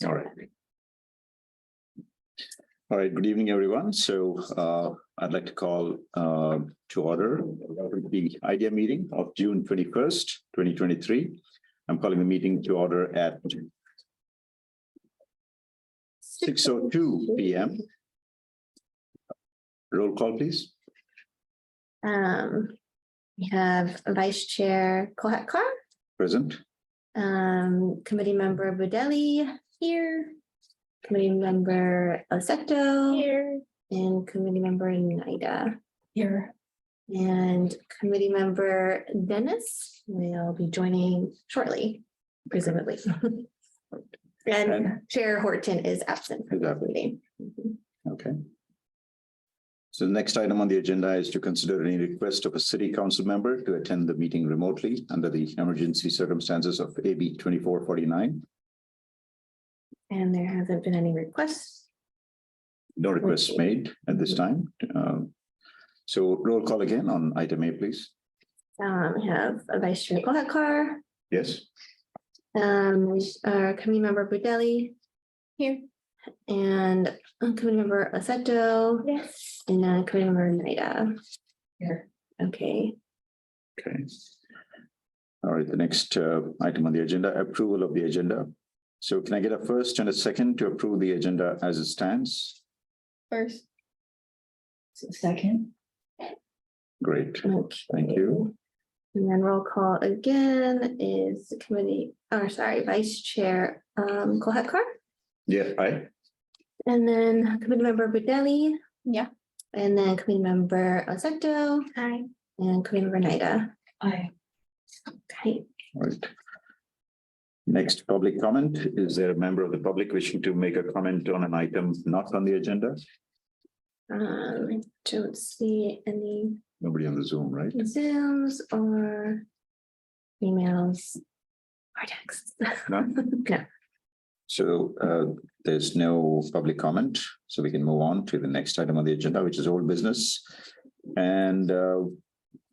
All right. All right, good evening, everyone. So I'd like to call to order the IDEA meeting of June 21st, 2023. I'm calling the meeting to order at 6:02 p.m. Roll call, please. We have Vice Chair Kohatkar, Present. Committee Member Budelli here, Committee Member Osecto Here. and Committee Member Naida Here. and Committee Member Dennis will be joining shortly, presumably. And Chair Horton is absent from the meeting. Okay. So the next item on the agenda is to consider any request of a city council member to attend the meeting remotely under the emergency circumstances of AB 2449. And there hasn't been any requests. No requests made at this time. So roll call again on item A, please. We have a Vice Chair Kohatkar, Yes. our Committee Member Budelli Here. and Committee Member Osecto. Yes. And Committee Member Naida. Here. Okay. Okay. All right, the next item on the agenda, approval of the agenda. So can I get a first and a second to approve the agenda as it stands? First. Second. Great, Okay. thank you. And then roll call again is the committee, or sorry, Vice Chair Kohatkar. Yeah, aye. And then Committee Member Budelli. Yeah. And then Committee Member Osecto Hi. and Committee Member Naida. Aye. Okay. All right. Next public comment. Is there a member of the public wishing to make a comment on an item not on the agenda? I don't see any Nobody on the Zoom, right? Zooms or emails or texts. No? No. So there's no public comment, so we can move on to the next item on the agenda, which is old business. And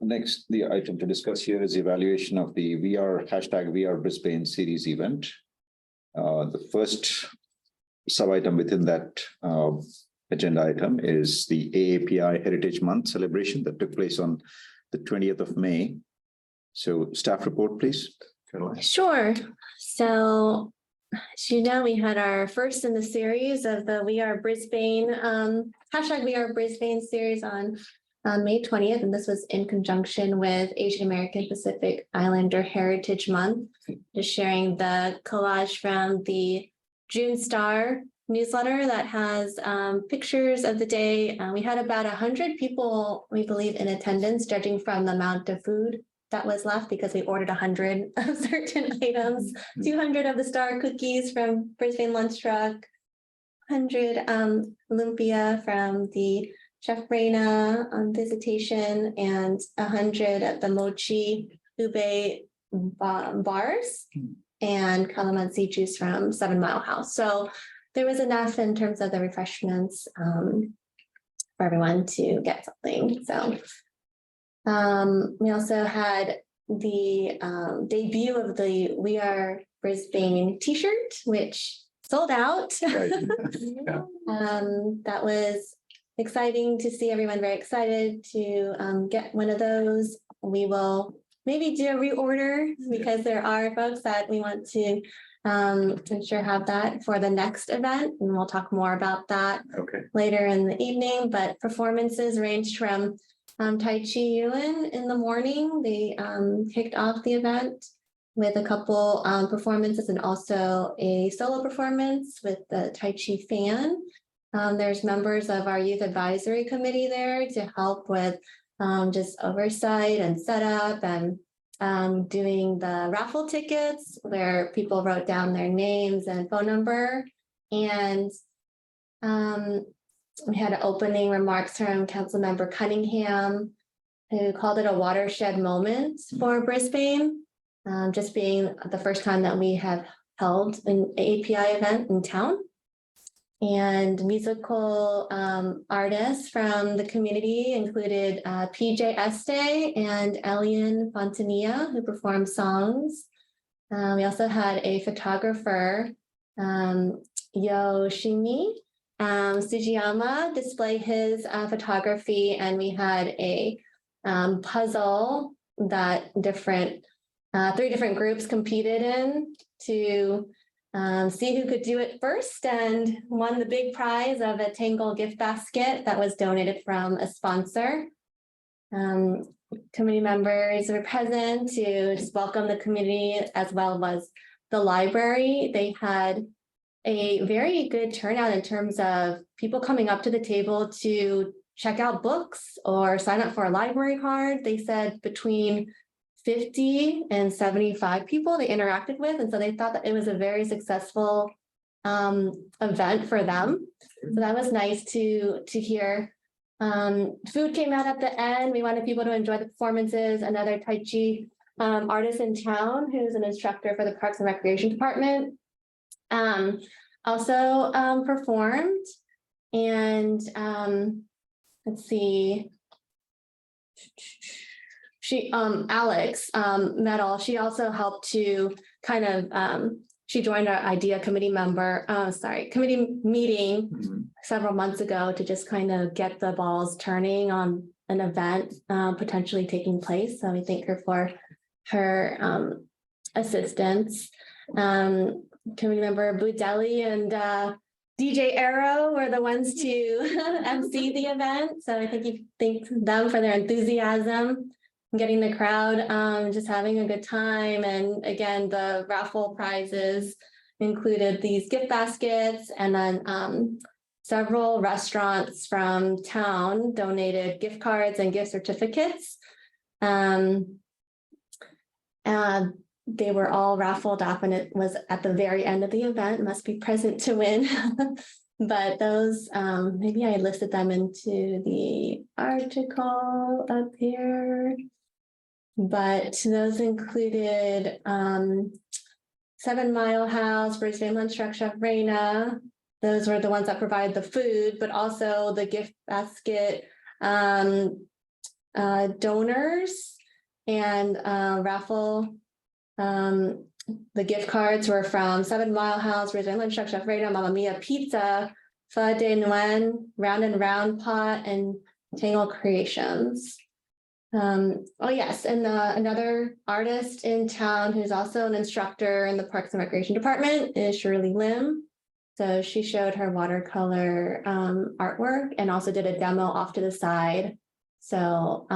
next, the item to discuss here is evaluation of the #VR Brisbane series event. The first sub-item within that agenda item is the AAPI Heritage Month celebration that took place on the 20th of May. So staff report, please. Caroline. Sure. So, as you know, we had our first in the series of the We Are Brisbane, #We Are Brisbane series on May 20th. And this was in conjunction with Asian American Pacific Islander Heritage Month, just sharing the collage from the June Star newsletter that has pictures of the day. We had about 100 people, we believe, in attendance, judging from the amount of food that was left because we ordered 100 of certain items, 200 of the star cookies from Brisbane Lunch Truck, 100 lumpia from the Chef Reina on visitation, and 100 of the mochi ube bars and calamansi juice from 7 Mile House. So there was enough in terms of the refreshments for everyone to get something. So we also had the debut of the We Are Brisbane t-shirt, which sold out. Right. That was exciting to see everyone very excited to get one of those. We will maybe do a reorder because there are folks that we want to ensure have that for the next event, and we'll talk more about that Okay. later in the evening. But performances ranged from Tai Chi Yuan in the morning. They kicked off the event with a couple performances and also a solo performance with the Tai Chi fan. There's members of our youth advisory committee there to help with just oversight and setup and doing the raffle tickets where people wrote down their names and phone number. And we had opening remarks from Councilmember Cunningham, who called it a watershed moment for Brisbane, just being the first time that we have held an API event in town. And musical artists from the community included PJ Este and Elian Fontanilla, who performed songs. We also had a photographer Yoshimi Sujiyama display his photography, and we had a puzzle that three different groups competed in to see who could do it first, and won the big prize of a Tangle gift basket that was donated from a sponsor. Committee members were present to just welcome the community as well as the library. They had a very good turnout in terms of people coming up to the table to check out books or sign up for a library card. They said between 50 and 75 people they interacted with. And so they thought that it was a very successful event for them. So that was nice to hear. Food came out at the end. We wanted people to enjoy the performances. Another Tai Chi artist in town who's an instructor for the Parks and Recreation Department also performed. And let's see. Alex Metal, she also helped to kind of, she joined our IDEA committee committee meeting several months ago to just kind of get the balls turning on an event potentially taking place. So we thank her for her assistance. Committee member Budeli and DJ Arrow were the ones to MC the event. So I think you thank them for their enthusiasm, getting the crowd just having a good time. And again, the raffle prizes included these gift baskets, and then several restaurants from town donated gift cards and gift certificates. They were all raffled off, and it was at the very end of the event. Must be present to win. But those, maybe I listed them into the article up here. But those included 7 Mile House, Brisbane Lunch Truck Chef Reina. Those were the ones that provided the food, but also the gift basket donors and raffle. The gift cards were from 7 Mile House, Brisbane Lunch Truck Chef Reina, Mamma Mia Pizza, Pho de Nguyen, Round and Round Pot, and Tangle Creations. Oh yes, and another artist in town who's also an instructor in the Parks and Recreation Department is Shirley Lim. So she showed her watercolor artwork and also did a demo off to the side. So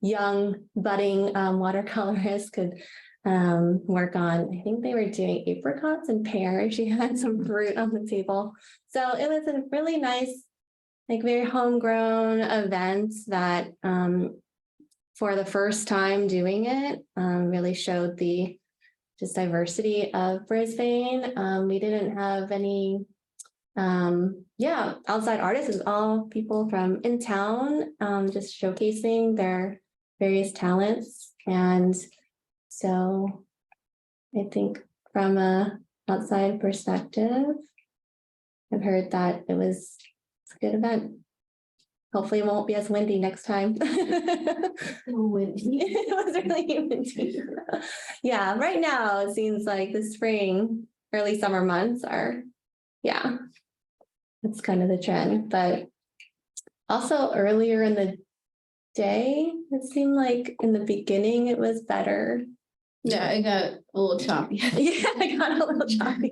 young budding watercolorists could work on, I think they were doing apricots and pears. She had some fruit on the table. So it was a really nice, like very homegrown event that for the first time doing it, really showed the just diversity of Brisbane. We didn't have any, outside artists. It was all people from in town, just showcasing their various talents. And so I think from a outside perspective, I've heard that it was a good event. Hopefully it won't be as windy next time. It was really windy. Yeah, right now it seems like the spring, early summer months are, that's kind of the trend. But also earlier in the day, it seemed like in the beginning it was better. Yeah, it got a little choppy. Yeah, I got a little choppy.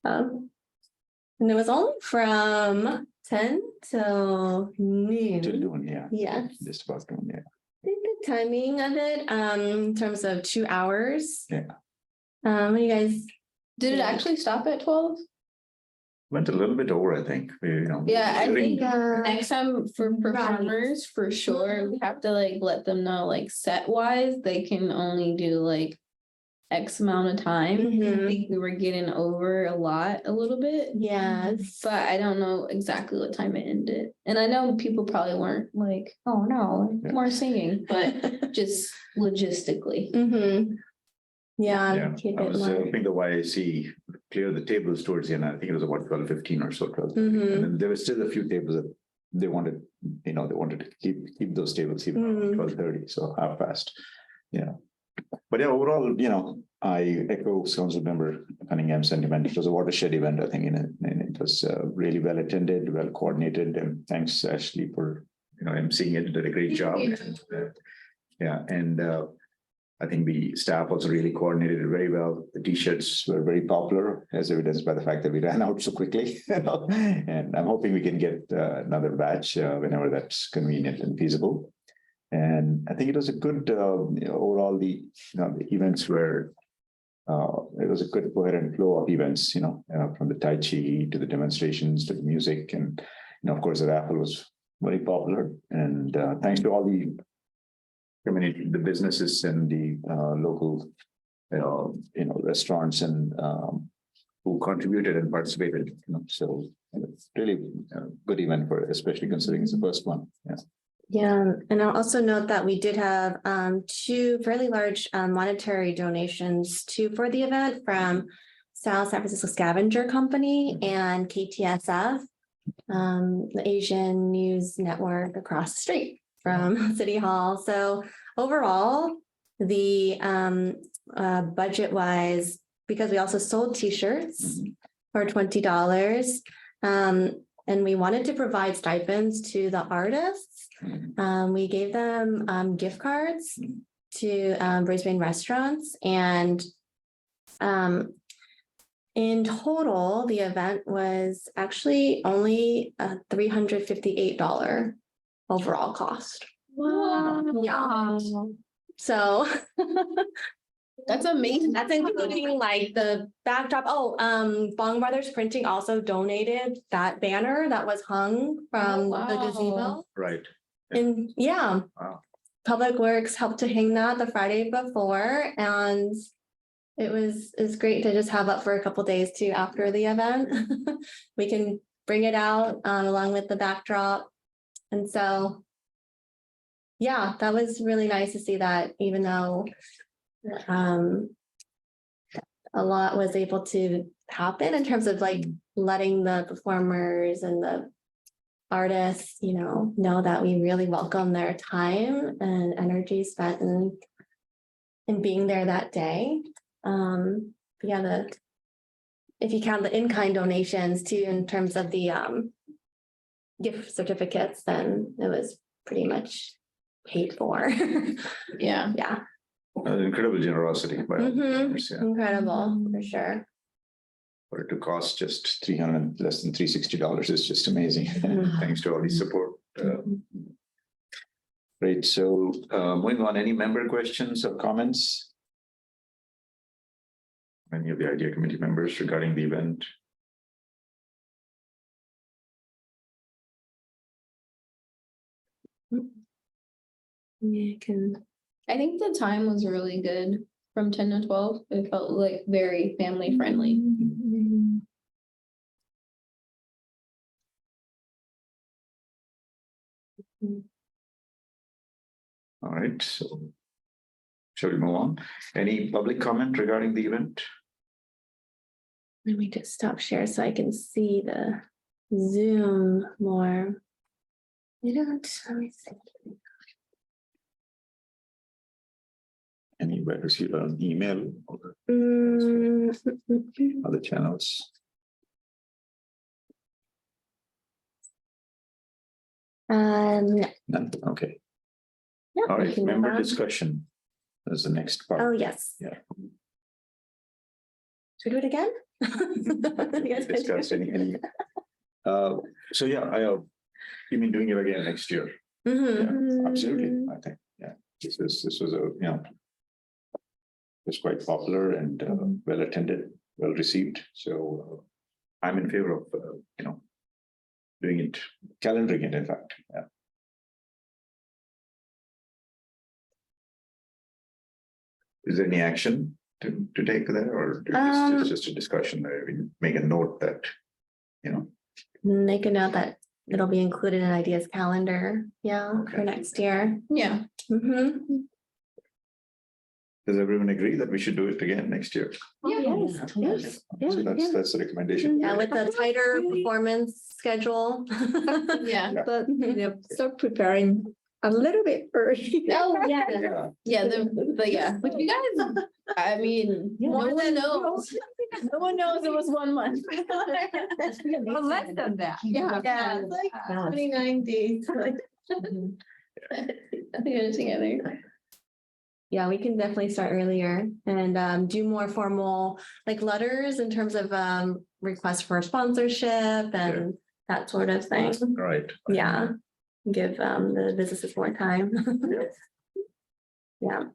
And it was only from 10 till noon. Till noon, yeah. Yes. Just about noon, yeah. I think the timing of it, in terms of 2 hours. Yeah. What do you guys? Did it actually stop at 12? Went a little bit over, I think. Yeah, I during- think next time for performers, for sure, we have to like let them know like set wise, they can only do like X amount of time. I Mhm. think we were getting over a little bit. Yes. But I don't know exactly what time it ended. And I know people probably weren't like, oh no, Yeah. more singing, but just logistically. Mm-hmm. Yeah. Yeah, Keep I it was more. hoping the YAC clear the tables towards the end. I think it was about 12:15 or so. 12:30. Mhm. And then there were still a few tables that they wanted, they wanted to keep those tables even Mhm. 12:30, so half past. Yeah. But yeah, overall, I echo Council Member Cunningham's sentiment. It was a watershed event, I think, and it was really well attended, well coordinated, and thanks Ashley for, emceeing it, did a great job. Yeah, and I think the staff also really coordinated it very well. The T-shirts were very popular, as evidenced by the fact that we ran out so quickly. And I'm hoping we can get another batch whenever that's convenient and feasible. And I think it was a good overall. The events were. It was a good coherent flow of events. From the Tai Chi to the demonstrations to the music, and of course the raffle was very popular. And thanks to all the community, the businesses and the local, restaurants and who contributed and participated. So it's really a good event for, especially considering it's the first one. Yeah. Yeah, and I'll also note that we did have two fairly large monetary donations for the event from South San Francisco Scavenger Company and KTSF, the Asian News Network across the street from City Hall. So overall, the budget wise, because we also sold T-shirts for $20, and we wanted to provide stipends to the artists. We gave them gift cards to Brisbane restaurants, and in total, the event was actually only a $358 overall cost. Wow. Yeah. So That's amazing. that's including like the backdrop. Oh, Bong Brothers Printing also donated that banner that was hung from the gazebo. Right. And yeah, Wow. Public Works helped to hang that the Friday before, and it's great to just have up for a couple days too after the event. We can bring it out along with the backdrop. And so, yeah, that was really nice to see that, even though a lot was able to happen in terms of like letting the performers and the artists, know that we really welcome their time and energy spent in being there that day. Yeah, if you count the in-kind donations too, in terms of the gift certificates, then it was pretty much paid for. Yeah. Yeah. Incredible generosity by all the partners, yeah. Incredible, for sure. For it to cost just less than $360 is just amazing. Thanks to all the support. Great. So moving on, any member questions or comments? Any of the IDEA committee members regarding the event? Yeah, I think the time was really good from 10 to 12. It felt like very family friendly. All right, so shall we move on? Any public comment regarding the event? Let me just stop share so I can see the Zoom more. Let me see. Anybody receive an email or other channels? None, okay. Yeah, All we right, can move member on. discussion. That's the next part. Oh, yes. Yeah. Should we do it again? You guys wanna do Discuss it? any. So yeah, you mean doing it again next year? Mhm. Yeah, absolutely. I think, yeah, this was was quite popular and well attended, well received. So I'm in favor of doing it, calendaring it. In fact, yeah. Is there any action to take there, or it's just a discussion there? We make a note that Make a note that it'll be included in IDEA's calendar, for Okay. next year. Yeah. Mhm. Does everyone agree that we should do it again next year? Yes, yes, So yeah. that's the recommendation. Yeah, with the tighter performance schedule. Yeah. But start preparing a little bit early. Oh, yeah. Yeah. Yeah, but you guys, I mean, no More one than- knows. No one knows it was 1 month. Well, less than that. Yeah. Yeah, it's like 29 days. Nothing together. Yeah, we can definitely start earlier and do more formal like letters in terms of requests for sponsorship and that sort of thing. Right. Yeah, give the businesses more time. Yeah.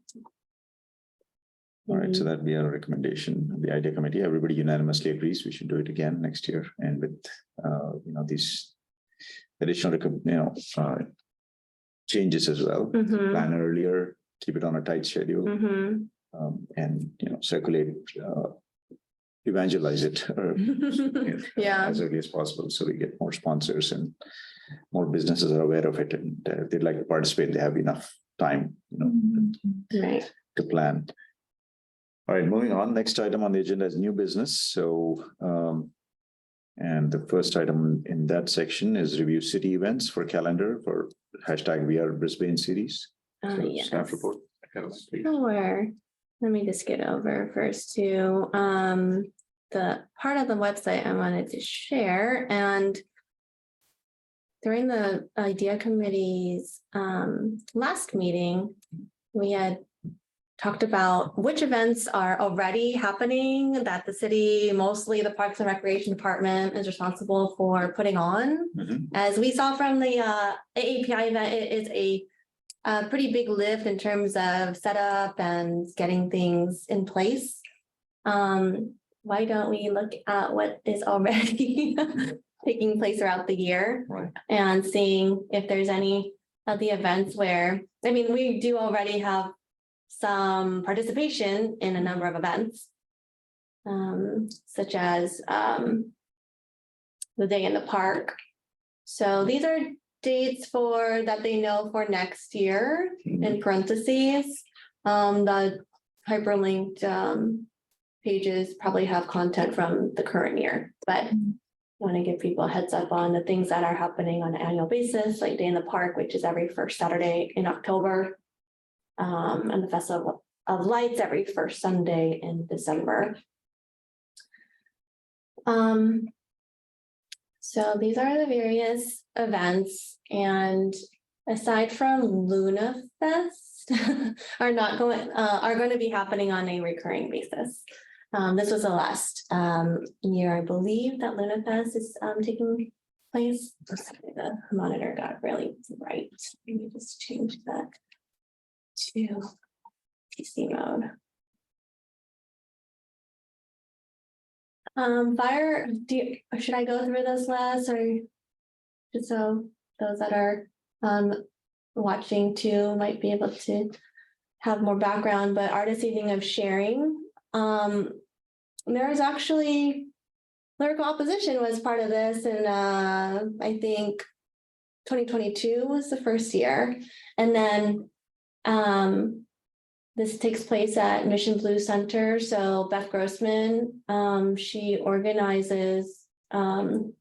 All right, so that'd be our recommendation, the idea committee, everybody unanimously agrees we should do it again next year and with, these additional, changes as well. Mhm, Plan earlier, keep it on a tight schedule, mhm. and, circulate, evangelize it. Yeah. As early as possible, so we get more sponsors and more businesses are aware of it, and if they'd like to participate, they have enough time, Right. to plan. All right, moving on. Next item on the agenda is new business. So, and the first item in that section is review city events for calendar for hashtag We Are Brisbane series. So, Yes. staff report. Sure. Let me just get over first to the part of the website I wanted to share and during the idea committee's last meeting, we had talked about which events are already happening that the city, mostly the Parks and Recreation Department, is responsible for putting on. Mhm. As we saw from the AAPI event, it is a pretty big lift in terms of setup and getting things in place. Why don't we look at what is already taking place throughout the year Right. and seeing if there's any of the events where, I mean, we do already have some participation in a number of events. Such as the Day in the Park. So these are dates for that they know for next year in parentheses. The hyperlinked pages probably have content from the current year, but I want to give people a heads up on the things that are happening on an annual basis, like Day in the Park, which is every first Saturday in October. And the Festival of Lights every first Sunday in December. So these are the various events, and aside from Luna Fest, are going to be happening on a recurring basis. This was the last year, I believe, that Luna Fest is taking place. The monitor got really bright. Let me just change that to PC mode. Fire, should I go through this last or just so those that are watching too might be able to have more background, but Artist Evening of Sharing. There was actually Lyrical Opposition was part of this, and I think 2022 was the first year, and then this takes place at Mission Blue Center. So Beth Grossman, she organizes the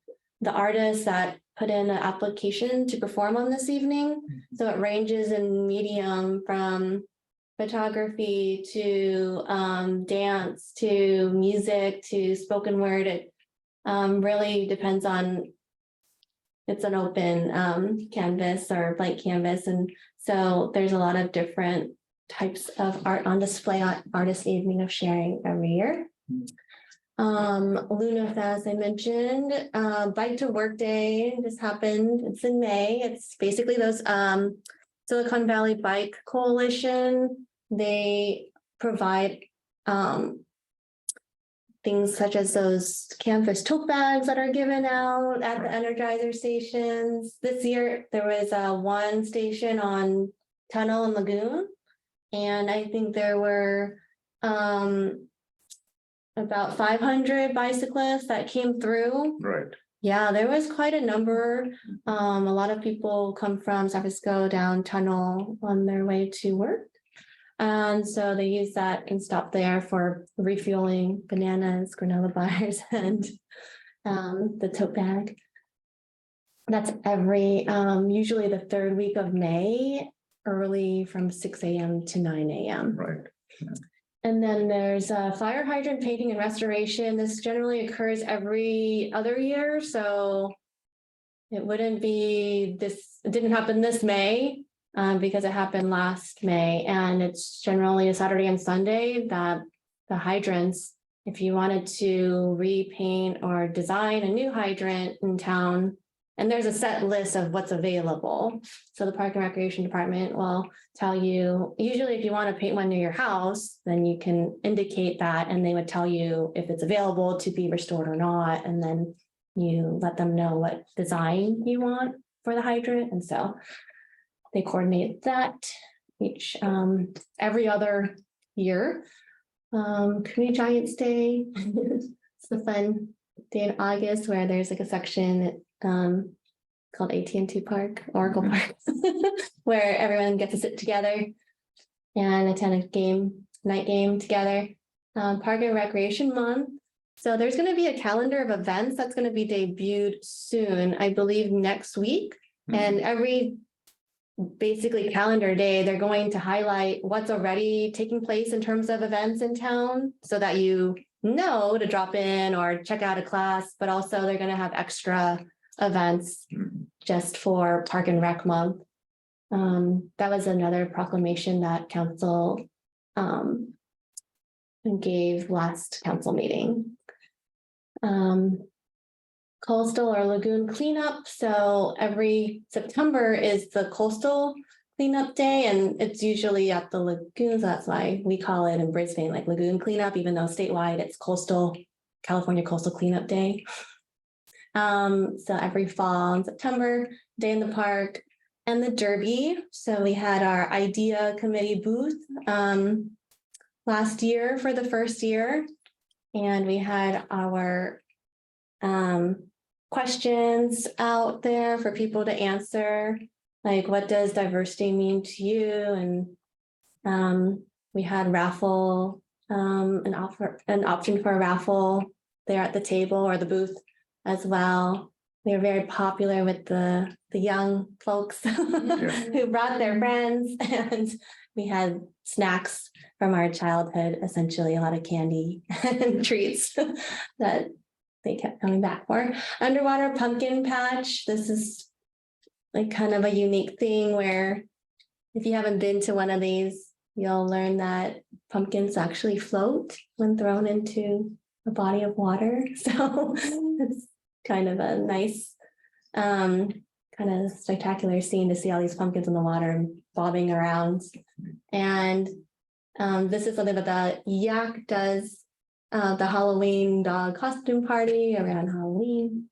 artists that put in an application to perform on this evening. So it ranges in medium from photography to dance to music to spoken word. It really depends on, it's an open canvas or blank canvas. And so there's a lot of different types of art on display on Artist Evening of Sharing every year. Luna Fest, I mentioned, Bike to Work Day just happened. It's in May. It's basically those Silicon Valley Bike Coalition. They provide things such as those canvas tote bags that are given out at the Energizer stations. This year, there was one station on Tunnel and Lagoon. And I think there were about 500 bicyclists that came through. Right. Yeah, there was quite a number. A lot of people come from San Francisco down Tunnel on their way to work. And so they use that and stop there for refueling bananas, granola bars, and the tote bag. That's every, usually the third week of May, early from 6 a.m. to 9 a.m. Right. And then there's fire hydrant painting and restoration. This generally occurs every other year, so it wouldn't be this, it didn't happen this May, because it happened last May, and it's generally a Saturday and Sunday that the hydrants, if you wanted to repaint or design a new hydrant in town, and there's a set list of what's available. So the Park and Recreation Department will tell you, usually if you want to paint one near your house, then you can indicate that, and they would tell you if it's available to be restored or not, and then you let them know what design you want for the hydrant, and so they coordinate that each every other year. Community Giants Day, it's the fun day in August where there's like a section called AT&T Park, Oracle Park, where everyone gets to sit together and attend a game, night game together. Park and Recreation Month. So there's going to be a calendar of events that's going to be debuted soon, I believe next week. And every basically calendar day, they're going to highlight what's already taking place in terms of events in town so that you know to drop in or check out a class, but also they're going to have extra events just for Park and Rec Month. That was another proclamation that council gave last council meeting. Coastal or lagoon cleanup. So every September is the coastal cleanup day, and it's usually at the lagoons. That's why we call it in Brisbane like lagoon cleanup, even though statewide it's coastal, California Coastal Cleanup Day. So every fall in September, day in the park, and the Derby. So we had our idea committee booth last year for the first year, and we had our questions out there for people to answer, like what does diversity mean to you? And we had raffle, an option for a raffle there at the table or the booth as well. They were very popular with the young folks who brought their friends, and we had snacks from our childhood, essentially a lot of candy and treats that they kept coming back for. Underwater pumpkin patch. This is like kind of a unique thing where if you haven't been to one of these, you'll learn that pumpkins actually float when thrown into a body of water. So it's kind of a nice, kind of spectacular scene to see all these pumpkins in the water bobbing around. And this is something that the Yak does. The Halloween dog costume party around Halloween,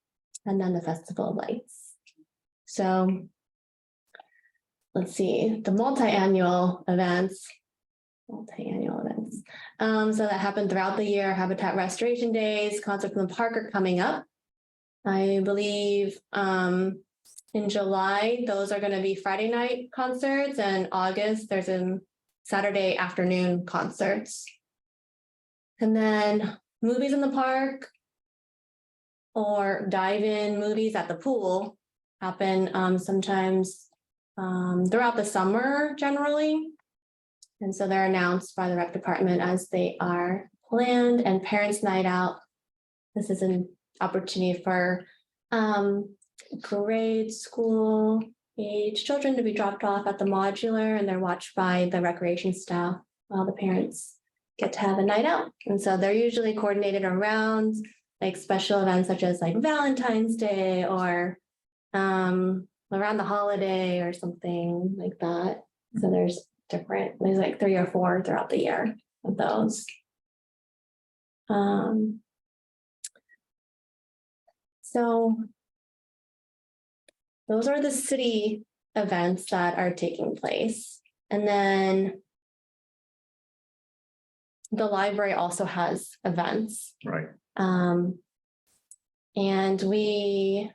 and then the Festival of Lights. So let's see, the multi-annual events. So that happen throughout the year. Habitat Restoration Days, Concerts in the Park are coming up. I believe in July, those are going to be Friday night concerts, and August, there's a Saturday afternoon concerts. And then movies in the park or dive-in movies at the pool happen sometimes throughout the summer generally. And so they're announced by the rec department as they are planned. And Parents' Night Out. This is an opportunity for grade school age children to be dropped off at the modular, and they're watched by the recreation staff while the parents get to have a night out. And so they're usually coordinated around like special events such as like Valentine's Day or around the holiday or something like that. So there's like 3 or 4 throughout the year of those. So those are the city events that are taking place. And then the library also has events. Right. And we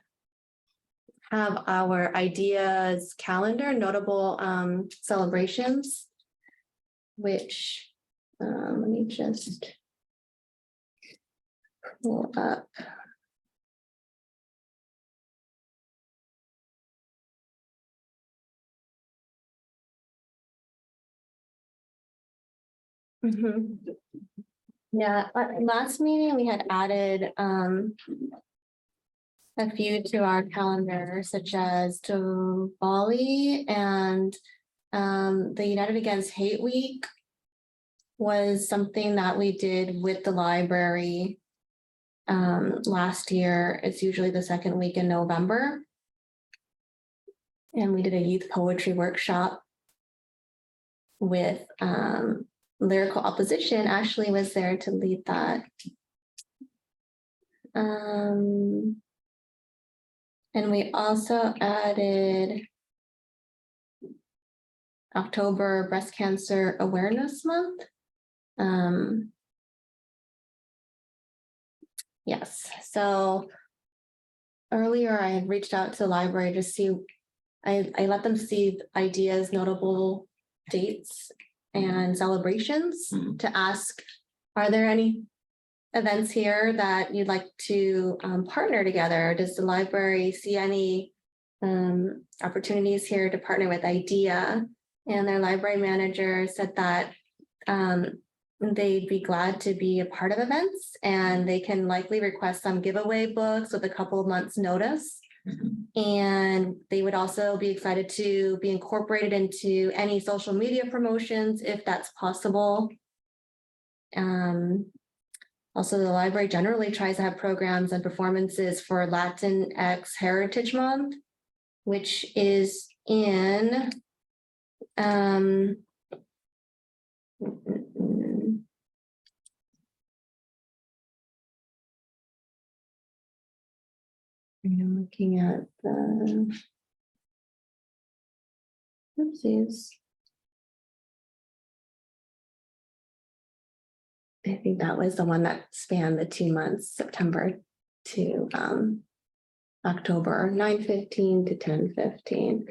have our ideas calendar, notable celebrations, which let me just pull up. Mhm. Yeah, last meeting, we had added a few to our calendar, such as to Bali and the United Against Hate Week was something that we did with the library last year. It's usually the second week in November. And we did a youth poetry workshop with Lyrical Opposition. Ashley was there to lead that. And we also added October Breast Cancer Awareness Month. Yes, so earlier I had reached out to the library to see, I let them see ideas, notable dates and celebrations Mhm. to ask, are there any events here that you'd like to partner together? Does the library see any opportunities here to partner with IDEA? And their library manager said that they'd be glad to be a part of events, and they can likely request some giveaway books with a couple of months' notice. Mhm. And they would also be excited to be incorporated into any social media promotions if that's possible. Also, the library generally tries to have programs and performances for Latinx Heritage Month, which is in I'm looking at the oopsies. I think that was the one that spanned the 2 months, September to October, 9/15 to 10/15.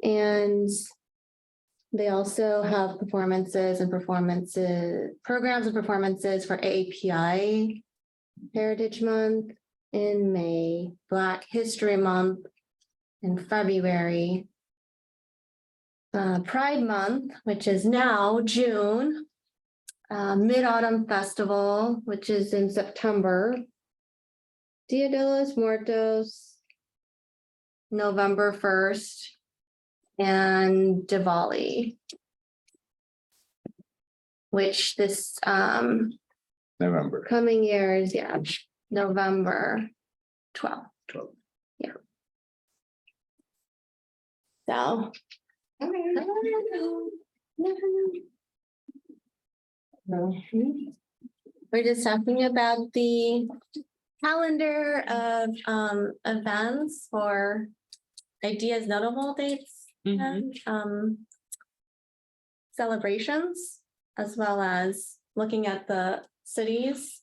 And they also have performances and programs and performances for API Heritage Month in May, Black History Month in February, Pride Month, which is now June, Mid-Autumn Festival, which is in September, Dia de los Muertos, November 1st, and Diwali, which this November. coming year is, yeah, November 12th. 12th. Yeah. So. We're just talking about the calendar of events for ideas, notable dates, and celebrations, as well as looking at the city's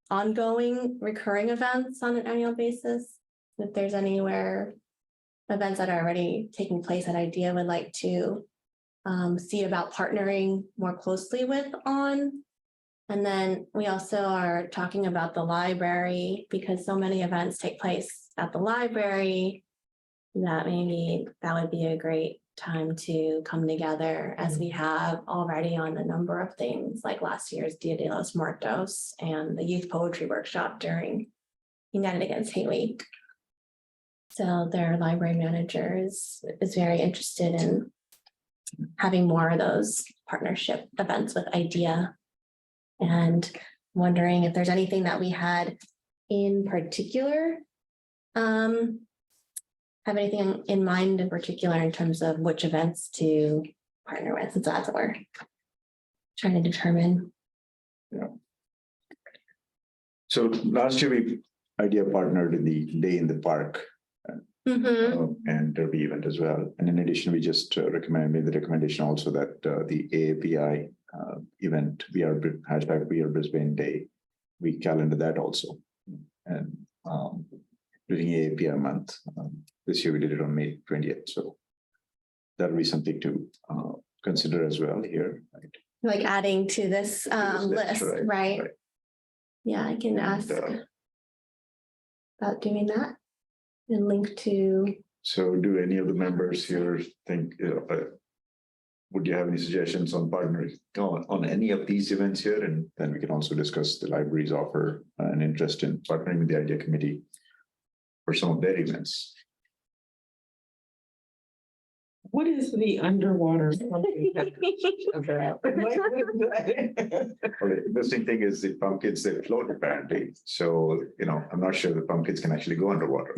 ongoing recurring events on an annual basis. If there's anywhere events that are already taking place that IDEA would like to see about partnering more closely with on. And then we also are talking about the library, because so many events take place at the library, that maybe that would be a great time to come together, as we have already on a number of things, like last year's Dia de los Muertos and the youth poetry workshop during United Against Hate Week. So their library manager is very interested in having more of those partnership events with IDEA, and wondering if there's anything that we had in particular. Have anything in mind in particular in terms of which events to partner with? So that's what we're trying to determine. So last year IDEA partnered in the Day in the Park and Derby event as well. And in addition, we just made the recommendation also that the AAPI event, #We Are Brisbane Day, we calendar that also. And during AAPI month, this year we did it on May 20th. So that'll be something to consider as well here. Right? Like adding to this list, right? Yeah, I can ask about doing that and link to. So do any of the members here think would you have any suggestions on partnering on any of these events here? And then we can also discuss the library's offer and interest in partnering with the idea committee for some of their events. What is the underwater pumpkin about? Well, the interesting thing is the pumpkins, they float apparently. So, I'm not sure the pumpkins can actually go underwater.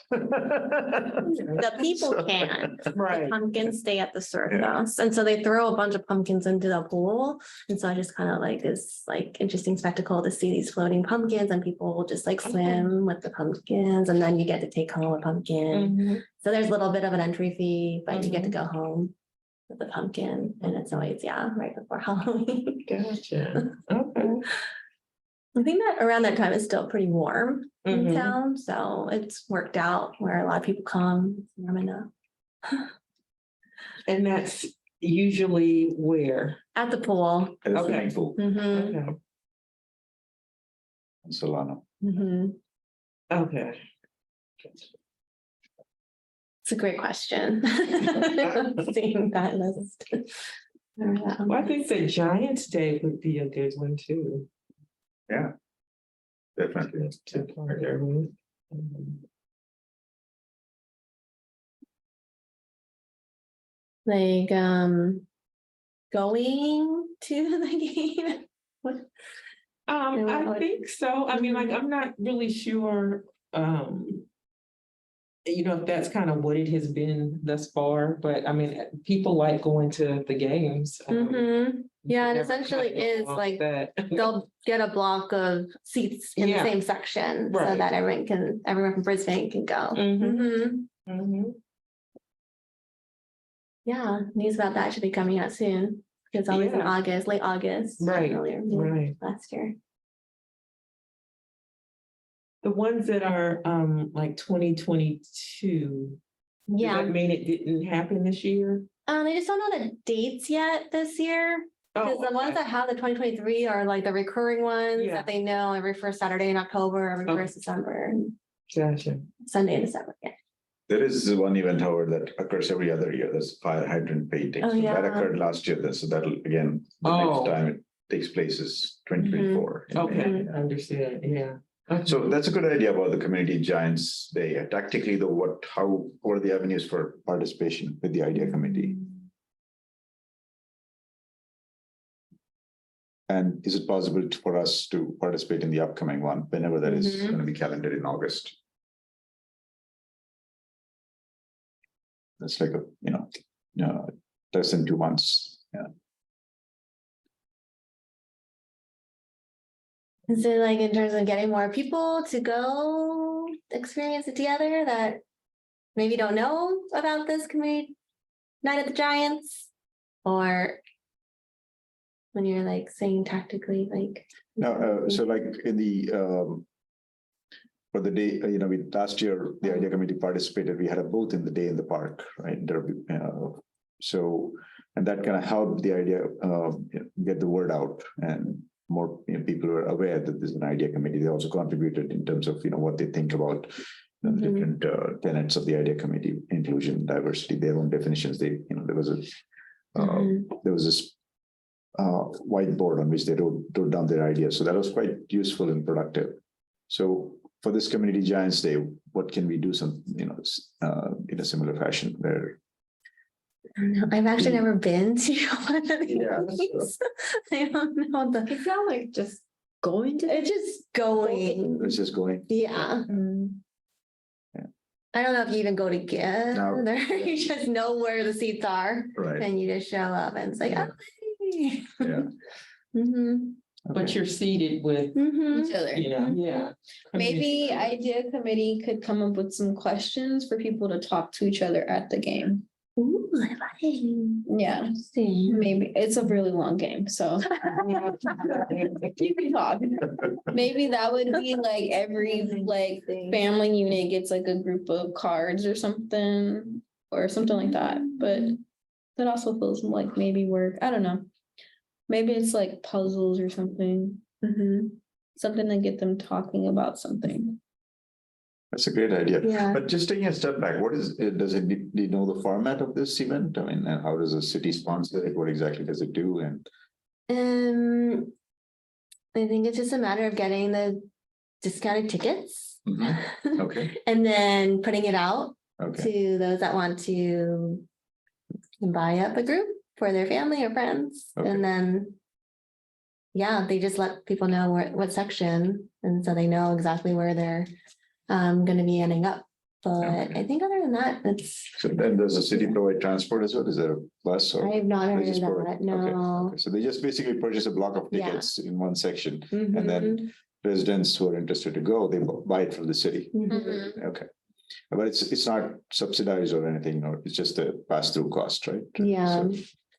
The people can. The Right. pumpkins stay at the Yeah. surface, and so they throw a bunch of pumpkins into the pool. And so I just kind of like this interesting spectacle to see these floating pumpkins, and people will just swim with the pumpkins, and then you get to take home a pumpkin. Mhm. So there's a little bit of an entry fee, but you get to go home with the pumpkin, and it's always, right before Halloween. Gotcha. Okay. I think that around that time it's still pretty warm in Mhm. town, so it's worked out where a lot of people come. It's warm enough. And that's usually where? At the pool. And the Okay. swimming pool Mhm, Okay. in Solano. mhm. Okay. It's a great question. Seeing that list. Well, I think the Giants Day would be a good one too. Yeah. Definitely. To partner with. Like, going to the game. I think so. I mean, I'm not really sure, if that's kind of what it has been thus far, but I mean, people like going to the games. Mhm. Yeah, it Never essentially kinda is lost like that. they'll get a block of seats in the Yeah. same section so Right. that everyone from Brisbane can go. Mhm. Mhm. Mhm. Yeah, news about that should be coming out soon. It's always in Yeah. August, late August. Right, Earlier right. last year. The ones that are like 2022, does Yeah, that mean it didn't happen this year? they just don't know the dates yet this year. Because the ones okay. that have the 2023 are like the recurring ones Yeah. that they know every first Saturday in October, every Okay. first December, and Gotcha. Sunday in December. Yeah. There is one event, however, that occurs every other year. That's fire hydrant painting. Oh, So that yeah. occurred last year. So that'll again, the Oh. next time it takes place is 2024. in May. Okay, understood, yeah. So that's a good idea about the Community Giants Day. Tactically, though, what are the avenues for participation with the idea committee? And is it possible for us to participate in the upcoming one, whenever that is Mhm. going to be calendared in August? That's like less than 2 months. Yeah. Is it like in terms of getting more people to go experience it together that maybe don't know about this community night at the Giants? Or when you're saying tactically, No, so like in the for the day, last year, the idea committee participated. We had a booth in the day in the park, right? So, and that kind of helped the idea get the word out, and more people were aware that there's an idea committee. They also contributed in terms of what they think about the Mhm. different tenets of the idea committee: inclusion, diversity, their own definitions. There was this whiteboard on which they wrote down their ideas. So that was quite useful and productive. So for this Community Giants Day, what can we do in a similar fashion where? I don't know. I've actually never been to one of Yeah, these. I don't know It sounds like just going to. it's just going. It's just going. Yeah. Yeah. I don't know if you even go together. No. You just know where the seats are Right. and you just show up and it's like, Yeah. oh, hey. Yeah. Mhm. But Okay. you're seated with, Mhm. Each other. yeah. Maybe idea committee could come up with some questions for people to talk to each other at the game. Ooh, I like it. Yeah, Interesting. maybe it's a really long game, so you can talk. Maybe that would be like every family unit gets like a group of cards or something like that, but that also feels like maybe work. I don't know. Maybe it's like puzzles or something, Mhm. something to get them talking about something. That's a great idea. Yeah. But just taking a step back, what is, does it, do you know the format of this event? I mean, and how does the city sponsor it? What exactly does it do? And Um, I think it's just a matter of getting the discounted tickets. okay, And then putting it out okay, to those that want to buy up a group for their family or friends, Okay. and then yeah, they just let people know what section, and so they know exactly where they're gonna be ending up. But Okay. I think other than that, it's, so then does the city provide transport as well? Is there a bus or? I have not They heard of just provide- that, no. Okay, so they just basically purchase a block of Yeah. tickets in one section, and Mhm, then residents who are interested to go, they buy it from the city. mhm. Okay. But it's not subsidized or anything, or it's just a pass-through cost, right? Yeah. So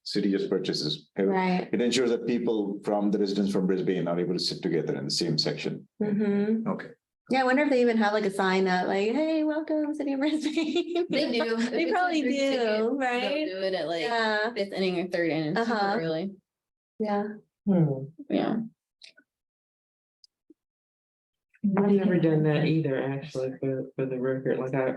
city just purchases. Right. It ensures that people from the residents from Brisbane are able to sit together in the same section. Mhm. Okay. Yeah, I wonder if they even have like a sign that like, hey, welcome, City of Brisbane. They do. If They it's a probably group ticket, do, they'll right? Do it at like Yeah, fifth inning or third inning, super Uh-huh. early. yeah. Yeah. I've never done that either, actually, for the record. Like I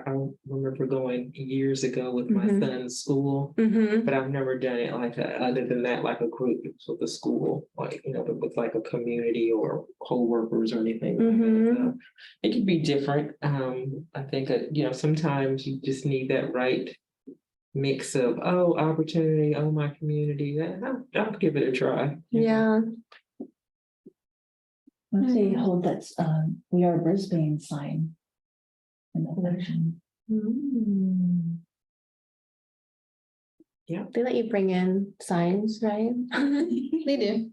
remember going years ago with my Mhm. son's school, Mm-hmm. but I've never done it like that, other than that, like a group with the school, like, you know, with like a community or co-workers or anything. Like that. So it could be different. I think, you know, sometimes you just need that right mix of, oh, opportunity, oh, my community. I'll give it a try. you know. Yeah. Once they hold that, we are Brisbane sign. In the section. Mm. Yeah. They let you bring in signs, right? They do.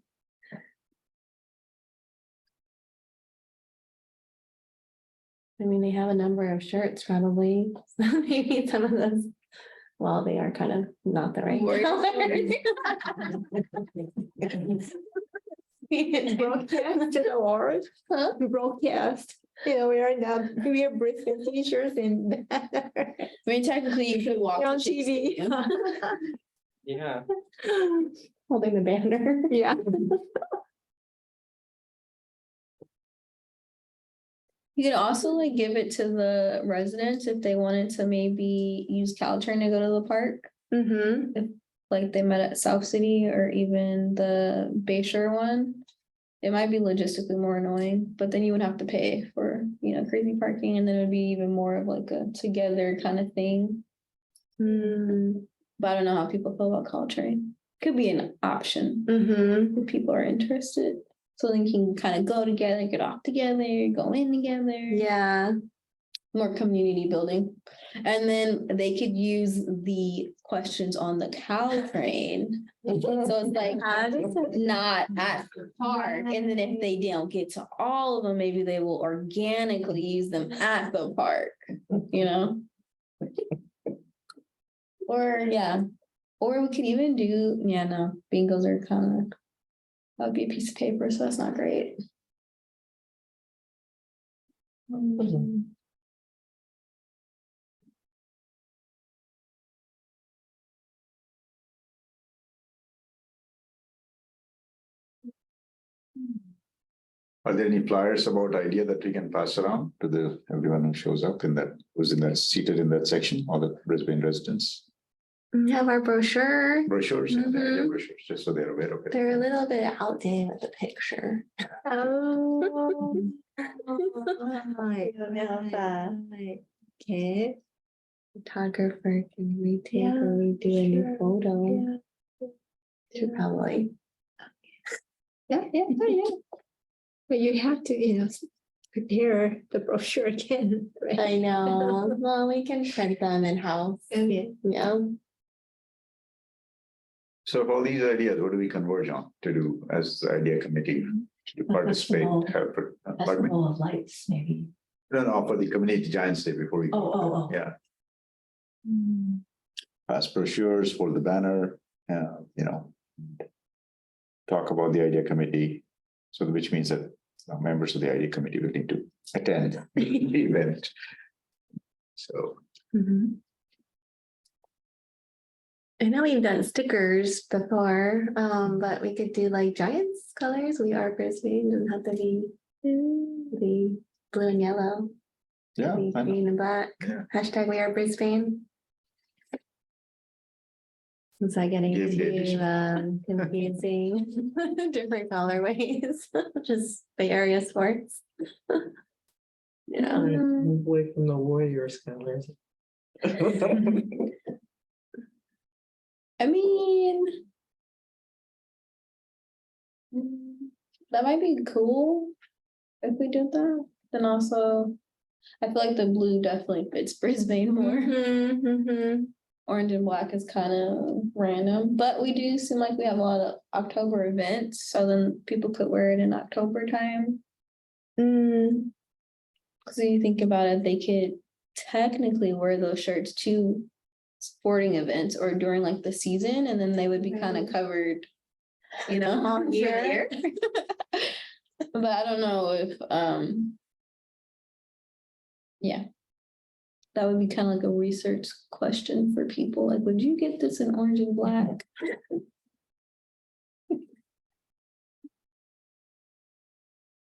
I mean, they have a number of shirts probably. So maybe some of those, well, they are kind of not the right Warrior colors. Broadcast to the world, Huh? broadcast, you know, we are Brisbane t-shirts and I mean, technically you could walk. on to Shakespeare. TV. Yeah. Holding the banner. Yeah. You could also like give it to the residents if they wanted to maybe use Caltrain to go to the park. Mm-hmm. Like they met at South City or even the Bayshore one. It might be logistically more annoying, but then you would have to pay for, you know, crazy parking, and then it would be even more of like a together kind of thing. Mm-hmm. But I don't know how people feel about Caltrain. Could be an option Mm-hmm. if people are interested. So then you can kind of go together, get off together, go in together. Yeah. More community building. And then they could use the questions on the Caltrain. So it's like not at the park. And then if they don't get to all of them, maybe they will organically use them at the park, you know? Or yeah, or we could even do, yeah, no, bingos are kind of, that would be a piece of paper, so that's not great. Are there any flyers about idea that we can pass around to the, everyone who shows up in that, who's in that, seated in that section, all the Brisbane residents? We have our brochure. Brochures, yeah, the idea Mhm. brochures, just so they're aware of it. They're a little bit outdated with the picture. Oh. Okay. Photographer can retake or redo a new photo. Should probably. Yeah. But you have to, you know, prepare the brochure again, right? I know. Well, we can print them in-house. Okay. Yeah. So of all these ideas, what do we converge on to do as the idea committee to participate? festival. Pardon me? Festival of Lights, maybe. No, for the community Giants Day before we. Oh. Yeah, Hmm. pass brochures for the banner, you know. Talk about the idea committee, so which means that members of the idea committee will need to attend the event. So, Mhm. I know we've done stickers before, but we could do like Giants colors. We are Brisbane, doesn't have to be blue and yellow. Yeah, Be I know. green and black. Yeah. Hashtag we are Brisbane. Is that getting Game day too edition. confusing? Different colorways, just Bay Area sports. Yeah. Move away from the Warriors colors. I mean. That might be cool if we did that. Then also, I feel like the blue definitely fits Brisbane more. Mhm, mhm. Orange and black is kind of random, but we do seem like we have a lot of October events, so then people could wear it in October time. Mm, Because when you think about it, they could technically wear those shirts to sporting events or during like the season, and then they would be kind of covered, you know, All for the year. year. But I don't know if yeah. That would be kind of like a research question for people. Like, would you get this in orange and black?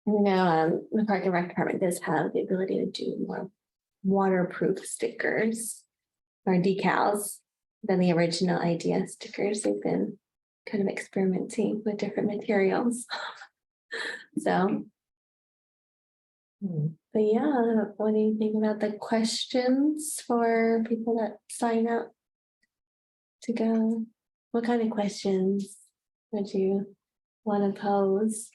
the Park and Rec department does have the ability to do more waterproof stickers or decals than the original idea stickers. They've been kind of experimenting with different materials. So, but yeah, what do you think about the questions for people that sign up to go? What kind of questions would you want to pose?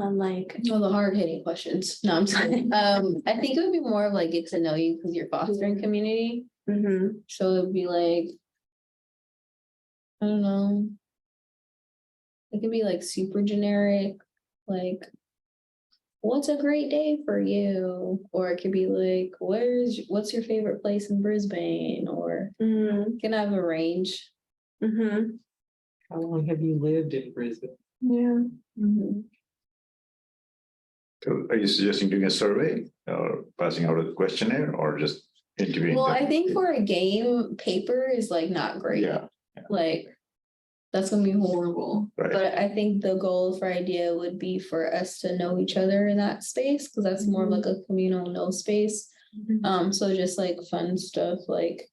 On like, Well, the hard hitting questions. No, I'm sorry. I think it would be more of like get to know you because you're fostering community. mhm, So it'd be like, I don't know. It could be like super generic, like, what's a great day for you? Or it could be like, what's your favorite place in Brisbane? Or you can have a range. mhm. How long have you lived in Brisbane? Yeah. Mhm. So are you suggesting doing a survey or passing out a questionnaire or just interviewing? Well, them? I think for a game, paper is like not great. Yeah, Like, that's gonna be horrible. Right. But I think the goal for idea would be for us to know each other in that space, because that's more of like a communal know space. So just like fun stuff like,